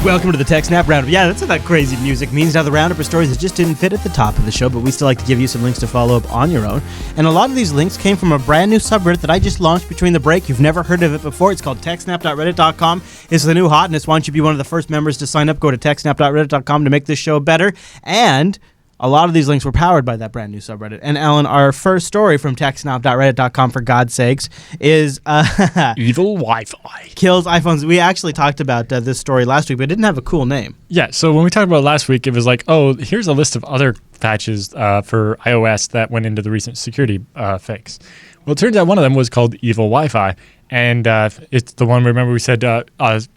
Welcome to the TechSNAP Roundup. Yeah, that's what that crazy music means. Now, the Roundup are stories that just didn't fit at the top of the show, but we still like to give you some links to follow up on your own. And a lot of these links came from a brand new subreddit that I just launched between the break. You've never heard of it before. It's called techsnap.reddit.com. It's the new hotness. Why don't you be one of the first members to sign up? Go to techsnap.reddit.com to make this show better. And a lot of these links were powered by that brand new subreddit. And Alan, our first story from techsnap.reddit.com, for God's sakes, is evil Wi-Fi kills iPhones. We actually talked about this story last week, but it didn't have a cool name. Yeah, so when we talked about it last week, it was like, oh, here's a list of other patches for iOS that went into the recent security fix. Well, it turns out one of them was called evil Wi-Fi. And it's the one, remember, we said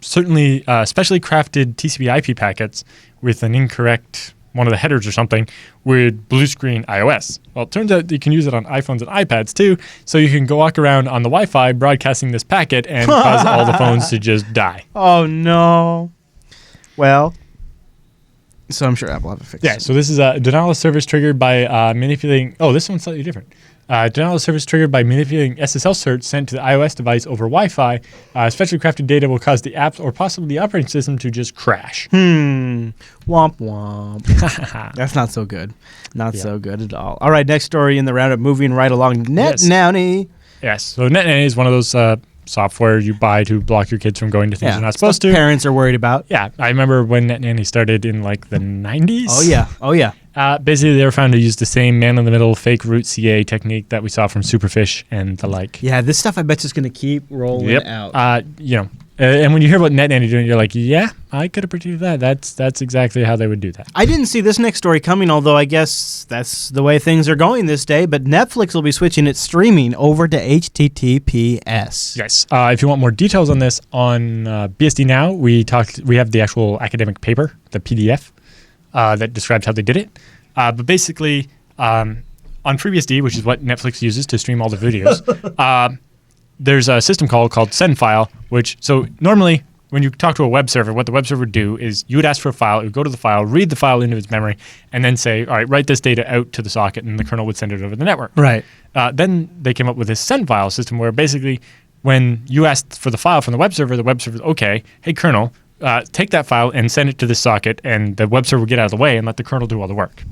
certainly specially crafted TCP IP packets with an incorrect one of the headers or something with blue screen iOS. Well, it turns out you can use it on iPhones and iPads too, so you can go walk around on the Wi-Fi broadcasting this packet and cause all the phones to just die. Oh, no. Well, so I'm sure Apple will have a fix. Yeah, so this is a denial of service triggered by manipulating... Oh, this one's slightly different. Denial of service triggered by manipulating SSL certs sent to the iOS device over Wi-Fi. Specially crafted data will cause the apps or possibly the operating system to just crash. Womp womp. That's not so good. Not so good at all. All right, next story in the roundup, moving right along. NetNanny. Yes, so NetNanny is one of those software you buy to block your kids from going to things they're not supposed to. Parents are worried about. Yeah, I remember when NetNanny started in like the 90s. Oh, yeah. Basically, they were found to use the same man-in-the-middle fake root CA technique that we saw from Superfish and the like. Yeah, this stuff I bet is going to keep rolling out. And when you hear about NetNanny doing it, you're like, yeah, I could have predicted that. That's exactly how they would do that. I didn't see this next story coming, although I guess that's the way things are going this day. But Netflix will be switching its streaming over to HTTPS. Yes. If you want more details on this, on BSD Now, we have the actual academic paper, the PDF, that describes how they did it. But basically, on FreeBSD, which is what Netflix uses to stream all the videos, there's a system call called sendFile, so normally when you talk to a web server, what the web server would do is you would ask for a file, it would go to the file, read the file into its memory, and then say, all right, write this data out to the socket, and the kernel would send it over the network. Right. Then they came up with this sendFile system where basically when you asked for the file from the web server, okay, hey kernel, take that file and send it to this socket, and the web server would get out of the way and let the kernel do all the work.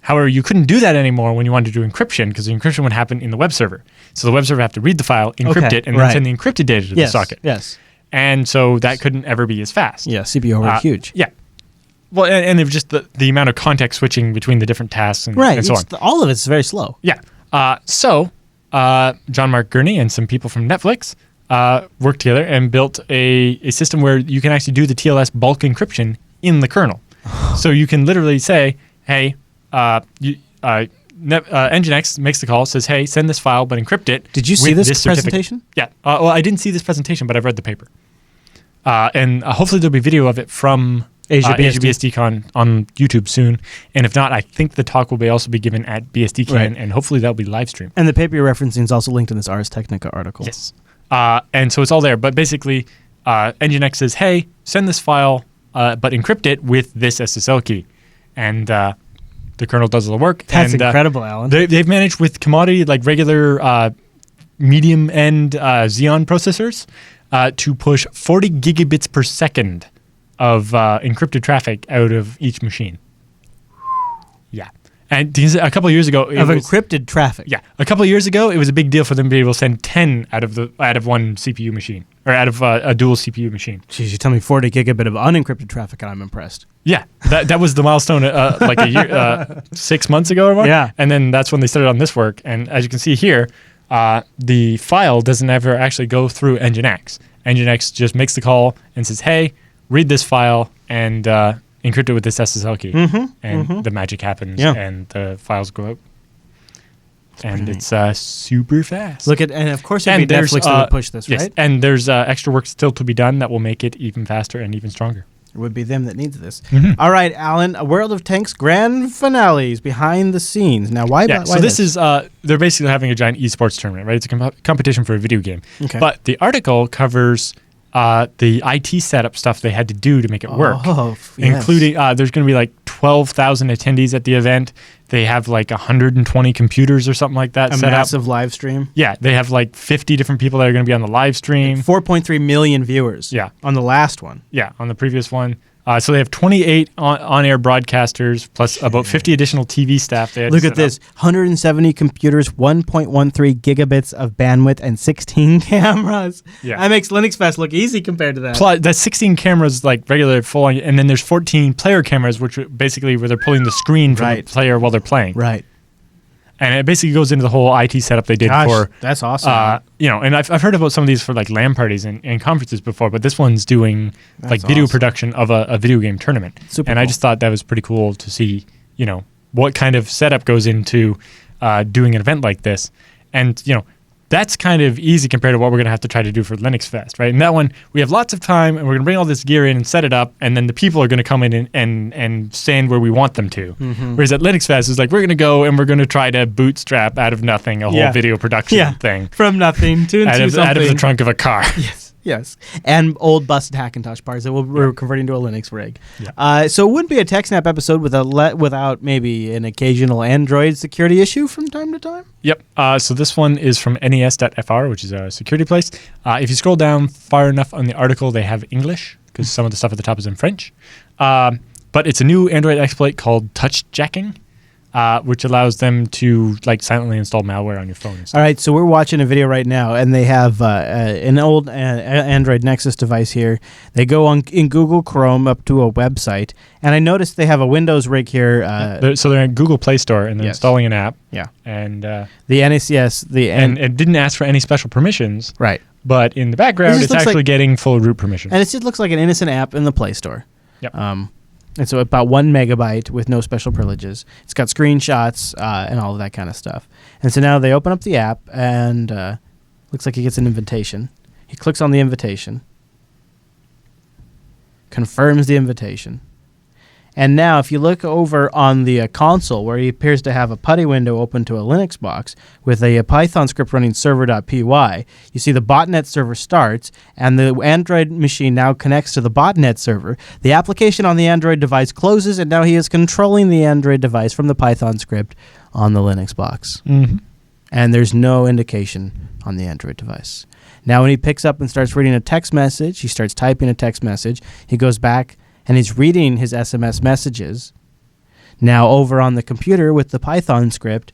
However, you couldn't do that anymore when you wanted to do encryption, because the encryption would happen in the web server. So the web server would have to read the file, encrypt it, and then send the encrypted data to the socket. Yes. And so that couldn't ever be as fast. Yeah, CPU overhead huge. Yeah. Well, and it was just the amount of context switching between the different tasks and so on. All of it's very slow. Yeah. So John Mark Gurney and some people from Netflix worked together and built a system where you can actually do the TLS bulk encryption in the kernel. So you can literally say, hey, Nginx makes the call, says, hey, send this file, but encrypt it. Did you see this presentation? Yeah. Well, I didn't see this presentation, but I've read the paper. And hopefully there'll be video of it from AsiaBSDCon on YouTube soon. And if not, I think the talk will also be given at BSDCon, and hopefully that'll be live streamed. And the paper you're referencing is also linked in this Ars Technica article. Yes. And so it's all there. But basically, Nginx says, hey, send this file, but encrypt it with this SSL key. And the kernel does all the work. That's incredible, Alan. They've managed with commodity, like regular medium-end Xeon processors, to push 40 gigabits per second of encrypted traffic out of each machine. Yeah. And a couple of years ago... encrypted traffic. Yeah. A couple of years ago, it was a big deal for them to be able to send 10 out of one CPU machine, or out of a dual CPU machine. Jeez, you tell me 40 gigabit of unencrypted traffic, and I'm impressed. Yeah. That was the milestone like a year, 6 months ago or more. Yeah. And then that's when they started on this work. And as you can see here, the file doesn't ever actually go through Nginx. Nginx just makes the call and says, hey, read this file and encrypt it with this SSL key. And the magic happens and the files go out. And it's super fast. And of course it'd be Netflix that would push this, right? And there's extra work still to be done that will make it even faster and even stronger. It would be them that needs this. Mm-hmm. All right, Alan, A World of Tanks grand finales behind the scenes. Now, why? Yeah, why so this is, they're basically having a giant esports tournament, right? It's a competition for a video game. Okay. But the article covers the IT setup stuff they had to do to make it work. Yes. Including, there's going to be like 12,000 attendees at the event. They have like 120 computers or something like that a set massive up. live stream. Yeah, they have like 50 different people that are going to be on the live stream. 4.3 million viewers. Yeah. On the last one. Yeah, on the previous one. So they have 28 on-air broadcasters plus about 50 additional TV staff. They had Look to at set this: 170 computers, 1.13 gigabits of bandwidth, and 16 cameras. Yeah. That makes Linux Fest look easy compared to that. up. Plus, that's 16 cameras like regular full, and then there's 14 player cameras, which basically where they're pulling the screen from Right. the player while they're playing. Right. And it basically goes into the whole IT setup they did Gosh, for, that's awesome. and I've heard about some of these for like LAN parties and conferences before, but this one's doing like video awesome. production of a video game tournament. Super and I cool. just thought that was pretty cool to see, what kind of setup goes into doing an event like this. And, that's kind of easy compared to what we're going to have to try to do for Linux Fest, right? And that one, we have lots of time and we're going to bring all this gear in and set it up, and then the people are going to come in and stand where we want them to. Mm-hmm. Whereas at Linux Fest, it's like we're going to go and we're going to try to bootstrap out of nothing a whole Yeah. video production Yeah. thing From nothing to out into of something. the trunk of a car. Yes, and old busted Hackintosh parts that we're converting to a Linux rig. Yeah. So it wouldn't be a TechSNAP episode without maybe an occasional Android security issue from time to time. Yep. So this one is from nes.fr, which is a security place. If you scroll down far enough on the article, they have English because some of the stuff at the top is in French. But it's a new Android exploit called touch jacking, which allows them to like silently install malware on your phone. And stuff. All right, so we're watching a video right now, and they have an old Android Nexus device here. They go in Google Chrome up to a website, and I noticed they have a Windows rig here. They're in Google Play Store and they're Yes. installing an app. Yeah. And The NACS, and it didn't ask for any special permissions. right, But in the background, just it's looks actually like- getting full root permission. and it just looks like an innocent app in the Play Store. Yep. And so about 1 megabyte with no special privileges. It's got screenshots and all of that kind of stuff. And so now they open up the app, and looks like he gets an invitation. He clicks on the invitation, confirms the invitation. And now if you look over on the console where he appears to have a PuTTY window open to a Linux box with a Python script running server.py, you see the botnet server starts and the Android machine now connects to the botnet server. The application on the Android device closes, and now he is controlling the Android device from the Python script on the Linux box. Mm-hmm. And there's no indication on the Android device. Now when he picks up and starts reading a text message, he starts typing a text message, he goes back and he's reading his SMS messages. Now over on the computer with the Python script.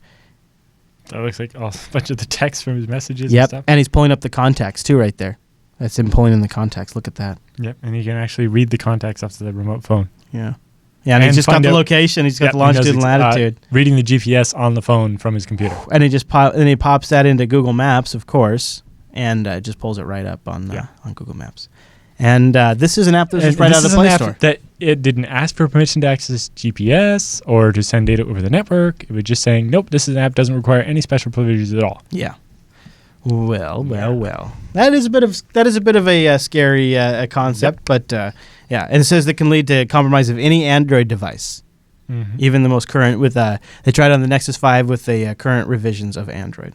That looks like a bunch of the text from his messages and Yep, stuff. and he's pulling up the contacts too right there. That's him pulling in the contacts. Look at that. Yep, and you can actually read the contacts off the remote phone. Yeah. Yeah, and he's And just got find the out- location. He's got Yep, the he knows longitude and latitude. reading the GPS on the phone from his computer. And he just he pops that into Google Maps, of course, and just pulls it right up on Google Maps. And this is an app that was just right out of the Play Store. That it didn't ask for permission to access GPS or to send data over the network. It was just saying, nope, this is an app doesn't require any special privileges at all. Yeah. Well. That is a bit of a scary concept, but yeah. And it says that can lead to compromise of any Android device, even the most current. With they tried on the Nexus 5 with the current revisions of Android.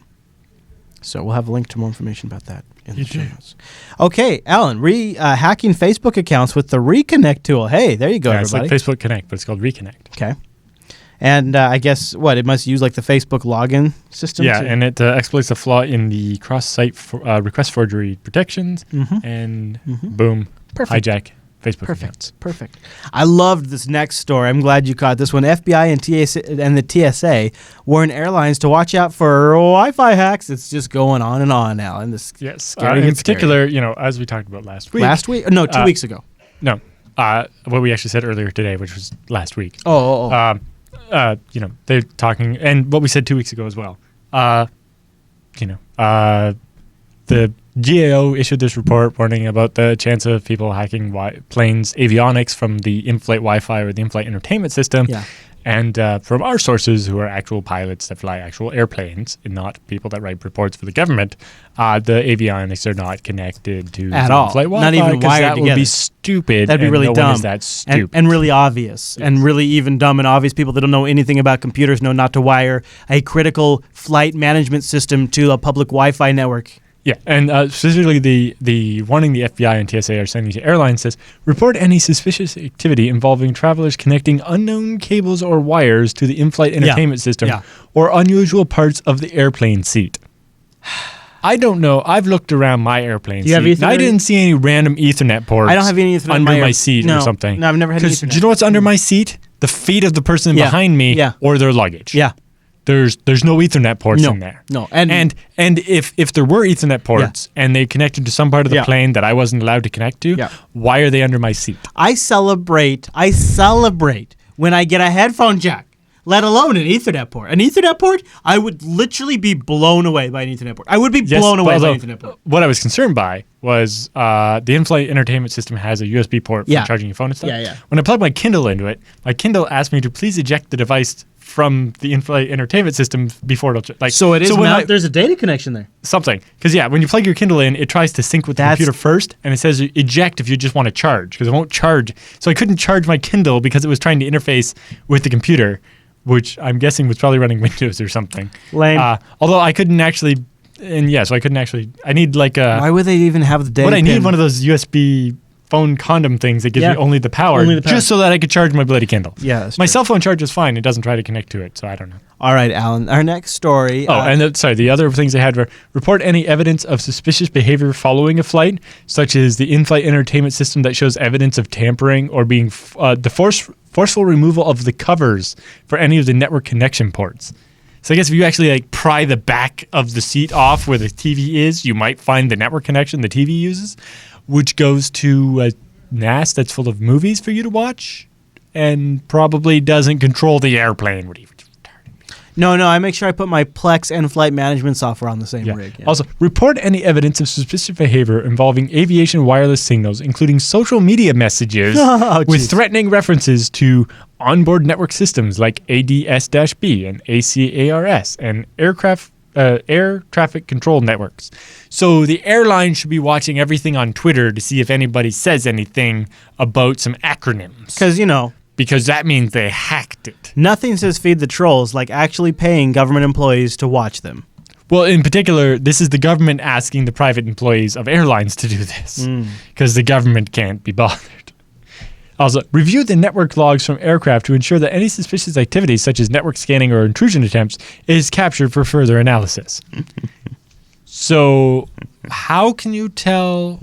So we'll have a link to more information about that in the show notes. Okay, Alan, hacking Facebook accounts with the Reconnect tool. Hey, there you go, Yeah, it's everybody. like Facebook Connect, but it's called Reconnect. Okay. And I guess, it must use like the Facebook login system? Yeah, and it exploits a flaw in the cross-site request forgery protections, and boom, Perfect. hijack Facebook accounts. Perfect. I loved this next story. I'm glad you caught this one. FBI and the TSA warn airlines to watch out for Wi-Fi hacks. It's just going on and on, Alan. This Yes, scary in and scary. particular, as we talked about last week. Last week? No, 2 weeks ago. No, what we actually said earlier today, which was last week. Oh. They're talking, and what we said 2 weeks ago as well. The GAO issued this report warning about the chance of people hacking planes' avionics from the in-flight Wi-Fi or the in-flight entertainment system. Yeah. And from our sources, who are actual pilots that fly actual airplanes and not people that write reports for the government, the avionics are not connected to At the all. in-flight Not Wi-Fi, even 'cause wired that would together. be stupid. That'd be and really no dumb. one is that stupid. And really obvious. And really even dumb and obvious. People that don't know anything about computers know not to wire a critical flight management system to a public Wi-Fi network. Yeah, and specifically the warning the FBI and TSA are sending to airlines says, report any suspicious activity involving travelers connecting unknown cables or wires to the in-flight entertainment system or unusual parts of the airplane seat. I don't know. I've looked around my airplane seat, and I didn't see any random Ethernet ports I don't have any Ethernet under my seat or something. No, I've never had Ethernet. Do you know what's under my seat? The feet of the person behind me or their luggage. Yeah. There's no Ethernet ports in there. No. And if there were Ethernet ports and they connected to some part of the plane that I wasn't allowed to connect to, why are they under my seat? I celebrate when I get a headphone jack, let alone an Ethernet port. An Ethernet port, I would literally be blown away by an Ethernet port. I would be blown away by an Ethernet port. What I was concerned by was the in-flight entertainment system has a USB port for charging your phone and stuff. Yeah. When I plugged my Kindle into it, my Kindle asked me to please eject the device from the in-flight entertainment system before it'll there's a data connection there. Something. Because, when you plug your Kindle in, it tries to sync with the computer first, and it says eject if you just want to charge, because it won't charge. So I couldn't charge my Kindle because it was trying to interface with the computer, which I'm guessing was probably running Windows or something. Lame. Although I couldn't actually, I need like a... Why would they even have the data I need one of those USB phone condom things that gives me only the power, just so that I could charge my bloody Kindle. Yeah, that's my true. cell phone charges fine. It doesn't try to connect to it, so I don't know. All right, Alan. Our next story. The other things they had were report any evidence of suspicious behavior following a flight, such as the in-flight entertainment system that shows evidence of tampering or being the forceful removal of the covers for any of the network connection ports. So I guess if you actually pry the back of the seat off where the TV is, you might find the network connection the TV uses, which goes to a NAS that's full of movies for you to watch and probably doesn't control the airplane. What are you retarded? No, I make sure I put my Plex and flight management software on the same rig. Yeah. Also, report any evidence of suspicious behavior involving aviation wireless signals, including social media messages with threatening references to onboard network systems like ADS-B and ACARS and air traffic control networks. So the airline should be watching everything on Twitter to see if anybody says anything about some acronyms. Because that means they hacked it. Nothing says feed the trolls like actually paying government employees to watch them. Well, in particular, this is the government asking the private employees of airlines to do this because the government can't be bothered. Also, review the network logs from aircraft to ensure that any suspicious activities, such as network scanning or intrusion attempts, is captured for further analysis. So, how can you tell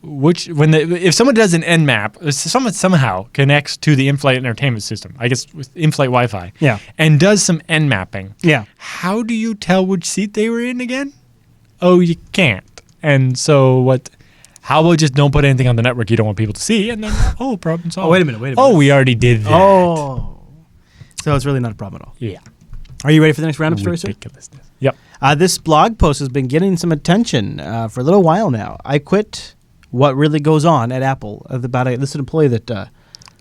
if someone does an Nmap, someone somehow connects to the in-flight entertainment system, I guess with in-flight Wi-Fi, and does some Nmapping, how do you tell which seat they were in again? Oh, you can't. And so what... How about just don't put anything on the network you don't want people to see, and then, problem solved. Oh, wait a minute. Oh, we already did that. Oh. So it's really not a problem at all. Yeah. Are you ready for the next roundup story, sir? Ridiculousness. Yep. This blog post has been getting some attention for a little while now. I quit what really goes on at Apple. This is an employee that...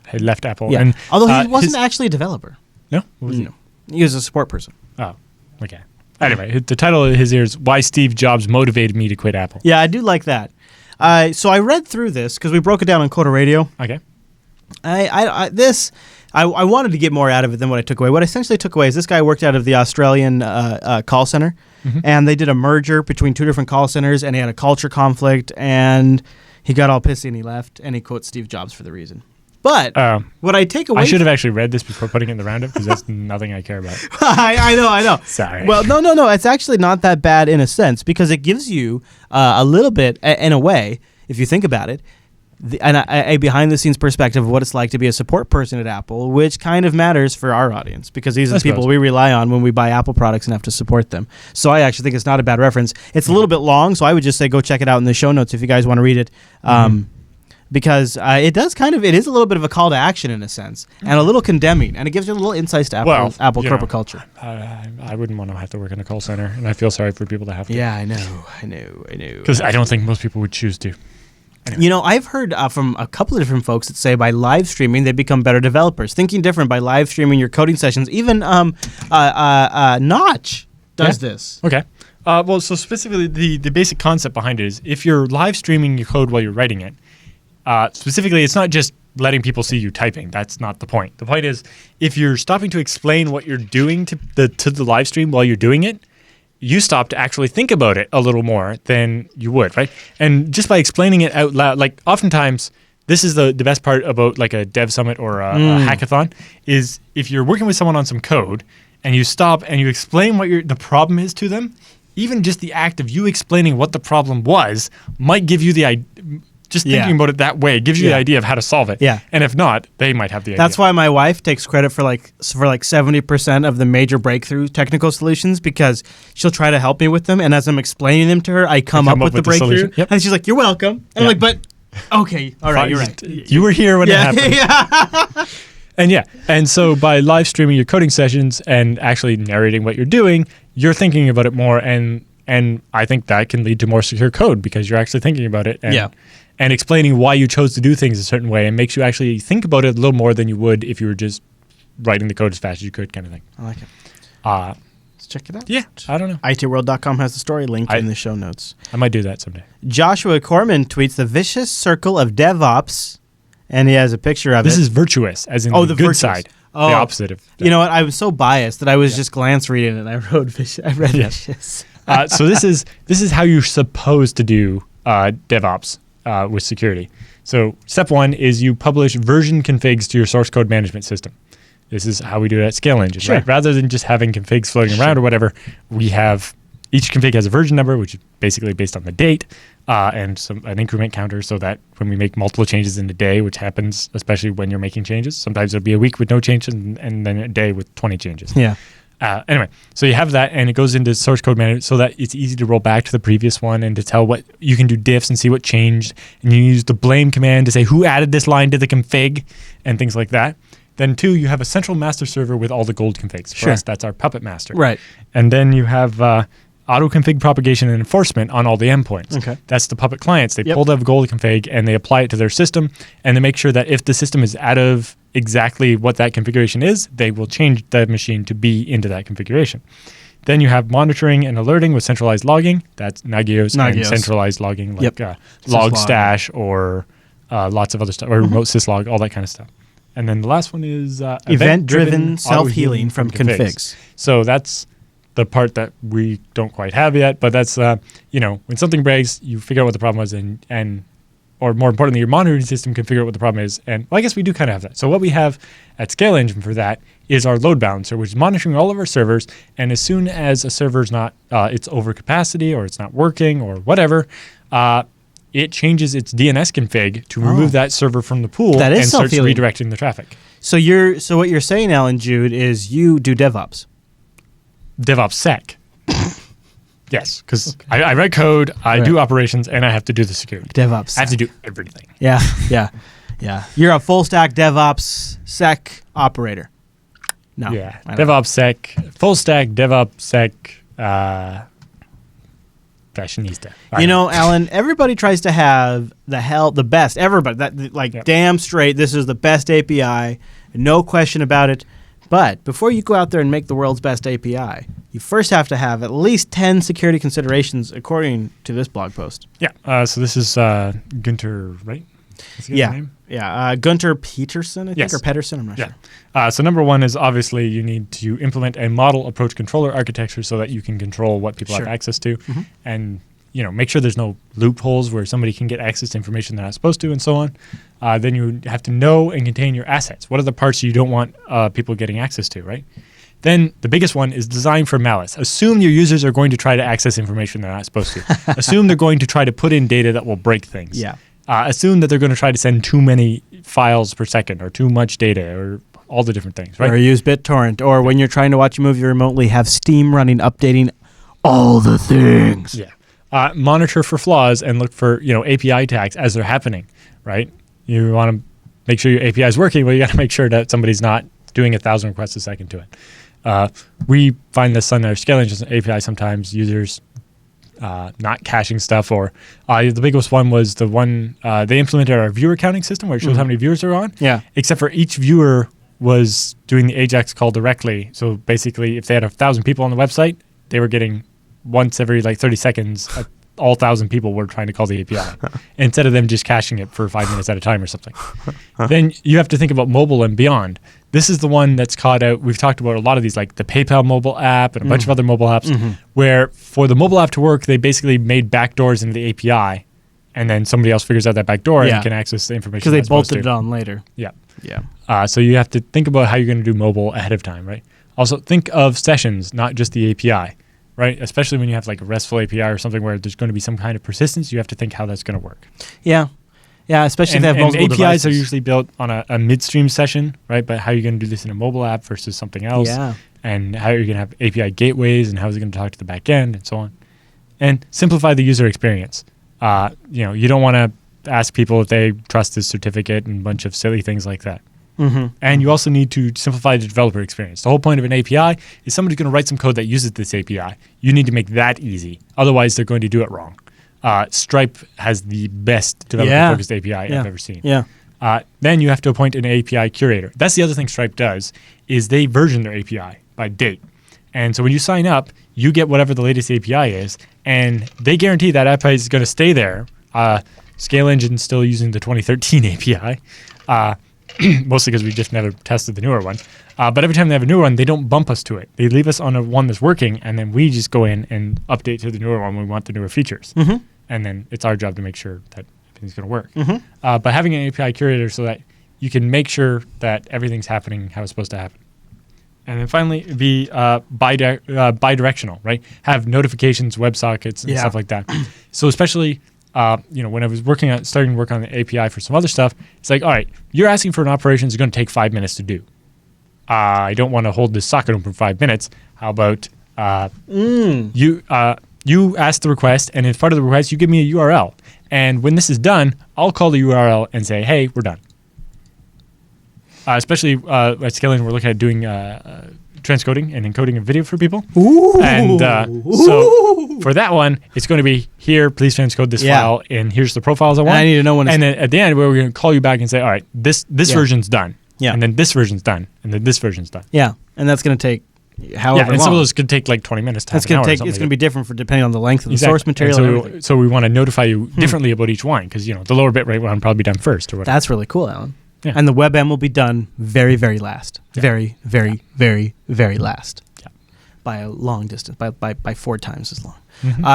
had left Apple. Yeah. And, although he wasn't actually a developer. No? What was he? He was a support person. Oh, okay. Anyway, the title of his here is Why Steve Jobs Motivated Me to Quit Apple. Yeah, I do like that. So I read through this because we broke it down on Coda Radio. Okay. I wanted to get more out of it than what I took away. What I essentially took away is this guy worked out of the Australian call center, and they did a merger between two different call centers, and he had a culture conflict, and he got all pissy and he left, and he quotes Steve Jobs for the reason. But what I take away... I should have actually read this before putting it in the roundup because that's nothing I care about. I know. Sorry. Well, no. It's actually not that bad in a sense because it gives you a little bit, in a way, if you think about it, a behind-the-scenes perspective of what it's like to be a support person at Apple, which kind of matters for our audience because these are the people we rely on when we buy Apple products and have to support them. So I actually think it's not a bad reference. It's a little bit long, so I would just say go check it out in the show notes if you guys want to read it. Because it is a little bit of a call to action in a sense, and a little condemning, and it gives you a little insights to Apple corporate culture. I wouldn't want to have to work in a call center, and I feel sorry for people that have to. Yeah, I know. Because I don't think most people would choose to. You know, I've heard from a couple of different folks that say by live streaming, they become better developers. Thinking different by live streaming your coding sessions. Even Notch does this. Okay. Well, so specifically, the basic concept behind it is if you're live streaming your code while you're writing it, specifically, it's not just letting people see you typing. That's not the point. The point is if you're stopping to explain what you're doing to the live stream while you're doing it, you stop to actually think about it a little more than you would, right? And just by explaining it out loud, like oftentimes, this is the best part about like a dev summit or a hackathon, is if you're working with someone on some code and you stop and you explain what the problem is to them, even just the act of you explaining what the problem was might give you the idea. Just thinking about it that way gives you the idea of how to solve it. Yeah. And if not, they might have the idea. That's why my wife takes credit for like 70% of the major breakthrough technical solutions, because she'll try to help me with them, and as I'm explaining them to her, I come up with the breakthrough. Yep. And she's like, "You're welcome." And I'm like, "But okay, all right, you're right. You were here when it happened." And so by live streaming your coding sessions and actually narrating what you're doing, you're thinking about it more, and I think that can lead to more secure code because you're actually thinking about it and explaining why you chose to do things a certain way, and makes you actually think about it a little more than you would if you were just writing the code as fast as you could, kind of thing. I like it. Let's check it out. Yeah, I don't know. ITworld.com has the story linked in the show notes. I might do that someday. Joshua Corman tweets the vicious circle of DevOps, and he has a picture of This it. is virtuous, as in the good virtuous side. Oh. The opposite of that. You know what? I was so biased that I was just glance reading it, and I wrote vicious. I read vicious. So this is how you're supposed to do DevOps with security. So step one is you publish version configs to your source code management system. This is how we do it at Scale Engine, right? Rather than just having configs floating around or whatever, we have each config has a version number, which is basically based on the date, and an increment counter, so that when we make multiple changes in a day, which happens especially when you're making changes, sometimes there'll be a week with no changes and then a day with 20 changes. Yeah. Anyway, so you have that, and it goes into source code management so that it's easy to roll back to the previous one and to tell what you can do diffs and see what changed. And you use the blame command to say who added this line to the config and things like that. Then two, you have a central master server with all the gold configs. For us, that's our puppet master. Right. And then you have auto config propagation and enforcement on all the endpoints. Okay. That's the puppet clients. They pull the gold config and they apply it to their system, and they make sure that if the system is out of exactly what that configuration is, they will change the machine to be into that configuration. Then you have monitoring and alerting with centralized logging. That's Nagios. And centralized logging, like Logstash or lots of other stuff, or remote syslog, all that kind of stuff. And then the last one is event-driven self-healing from configs. So that's the part that we don't quite have yet, but that's, when something breaks, you figure out what the problem was, and or more importantly, your monitoring system can figure out what the problem is. And I guess we do kind of have that. So what we have at Scale Engine for that is our load balancer, which is monitoring all of our servers. And as soon as a server's not, it's over capacity or it's not working or whatever, it changes its DNS config to remove that server from the pool and starts redirecting the traffic. So what you're saying, Alan Jude, is you do DevOps. DevOps sec. Yes, because I write code, I do operations, and I have to do the security. DevOps sec. I have to do everything. Yeah. You're a full stack DevOps sec operator. No. Yeah. DevOps sec, full stack DevOps sec, fashionista. Alan, everybody tries to have the best. Everybody, damn straight, this is the best API, no question about it. But before you go out there and make the world's best API, you first have to have at least 10 security considerations, according to this blog post. Yeah. So this is Gunter, right? Is his name? Yeah. Gunter Peterson, I think, or Pedersen. I'm not sure. So number one is obviously you need to implement a model approach controller architecture so that you can control what people have access to, and make sure there's no loopholes where somebody can get access to information they're not supposed to, and so on. Then you have to know and contain your assets. What are the parts you don't want people getting access to, right? Then the biggest one is design for malice. Assume your users are going to try to access information they're not supposed to. Assume they're going to try to put in data that will break things. Yeah. Assume that they're going to try to send too many files per second or too much data or all the different things, right? Or use BitTorrent. Or when you're trying to watch a movie remotely, have Steam running, updating all the things. Yeah. Monitor for flaws and look for API tags as they're happening, right? You want to make sure your API is working. Well, you got to make sure that somebody's not doing 1,000 requests a second to it. We find this on our Scale Engine API sometimes users not caching stuff. Or the biggest one was the one they implemented our viewer counting system where it shows how many viewers are on. Yeah. Except for each viewer was doing the AJAX call directly. So basically, if they had 1,000 people on the website, they were getting once every 30 seconds, all 1,000 people were trying to call the API instead of them just caching it for 5 minutes at a time or something. Then you have to think about mobile and beyond. This is the one that's caught out. We've talked about a lot of these, like the PayPal mobile app and a bunch of other mobile apps, where for the mobile app to work, they basically made backdoors into the API, and then somebody else figures out that backdoor and can access the information. Because they bolted it on later. Yeah. Yeah. So you have to think about how you're going to do mobile ahead of time, right? Also, think of sessions, not just the API, right? Especially when you have like a RESTful API or something where there's going to be some kind of persistence, you have to think how that's going to work. Yeah. Yeah, especially if they have multiple APIs devices. are usually built on a midstream session, right? But how are you going to do this in a mobile app versus something else? Yeah. And how are you going to have API gateways and how is it going to talk to the back end and so on? And simplify the user experience. You don't want to ask people if they trust this certificate and a bunch of silly things like that. And you also need to simplify the developer experience. The whole point of an API is somebody's going to write some code that uses this API. You need to make that easy. Otherwise, they're going to do it wrong. Stripe has the best developer-focused API I've ever seen. Yeah. Then you have to appoint an API curator. That's the other thing Stripe does, is they version their API by date. And so when you sign up, you get whatever the latest API is, and they guarantee that API is going to stay there. Scale Engine's still using the 2013 API, mostly because we just never tested the newer one. But every time they have a newer one, they don't bump us to it. They leave us on a one that's working, and then we just go in and update to the newer one when we want the newer features. And then it's our job to make sure that everything's going to work. But having an API curator so that you can make sure that everything's happening how it's supposed to happen. And then finally, be bi-directional, right? Have notifications, WebSockets, and stuff like that. So especially, when I was starting to work on the API for some other stuff, it's like, all right, you're asking for an operation that's going to take 5 minutes to do. I don't want to hold this socket open for 5 minutes. How about you ask the request, and as part of the request, you give me a URL. And when this is done, I'll call the URL and say, hey, we're done. Especially at Scaling, we're looking at doing transcoding and encoding a video for people. Ooh. And so for that one, it's going to be here, please transcode this file, and here's the profiles I want. And I need to know when it's... And then at the end, we're going to call you back and say, all right, this version's done. Yeah. And then this version's done. And then this version's done. Yeah. And that's going to take however long. And some of those could take like 20 minutes to It's going to be different for depending on the length of the source material and everything. So we want to notify you differently about each one because, the lower bitrate one will probably be done first or whatever. That's really cool, Alan. Yeah. And the WebM will be done very, very last. Yeah. Very, very, very, very last. Yeah. By a long distance, by 4 times as long.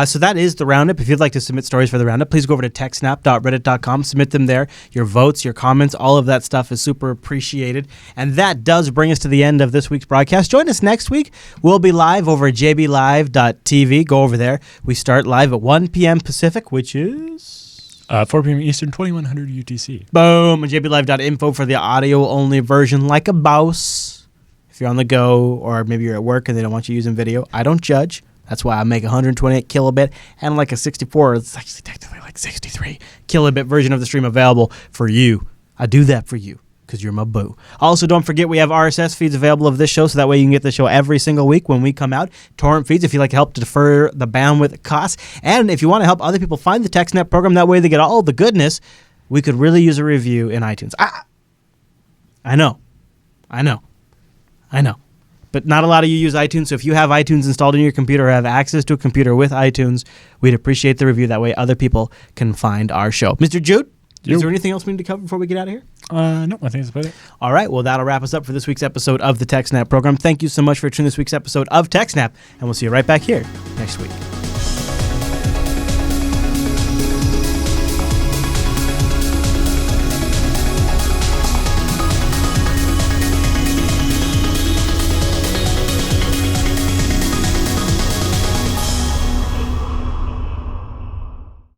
So that is the roundup. If you'd like to submit stories for the roundup, please go over to techsnap.reddit.com. Submit them there. Your votes, your comments, all of that stuff is super appreciated. And that does bring us to the end of this week's broadcast. Join us next week. We'll be live over at jblive.tv. Go over there. We start live at 1 p.m. Pacific, which is... 4 p.m. Eastern, 2100 UTC. Boom. And jblive.info for the audio-only version, like a boss. If you're on the go or maybe you're at work and they don't want you using video, I don't judge. That's why I make 128 kilobit and like a 64, it's actually technically like 63 kilobit version of the stream available for you. I do that for you because you're my boo. Also, don't forget we have RSS feeds available of this show, so that way you can get the show every single week when we come out. Torrent feeds if you like to help to defer the bandwidth costs. And if you want to help other people find the TechSNAP program, that way they get all the goodness, we could really use a review in iTunes. I know. But not a lot of you use iTunes, so if you have iTunes installed in your computer or have access to a computer with iTunes, we'd appreciate the review. That way other people can find our show. Mr. Jude, is there anything else we need to cover before we get out of here? No, I think that's about it. All right, well, that'll wrap us up for this week's episode of the TechSNAP program. Thank you so much for tuning this week's episode of TechSNAP, and we'll see you right back here next week.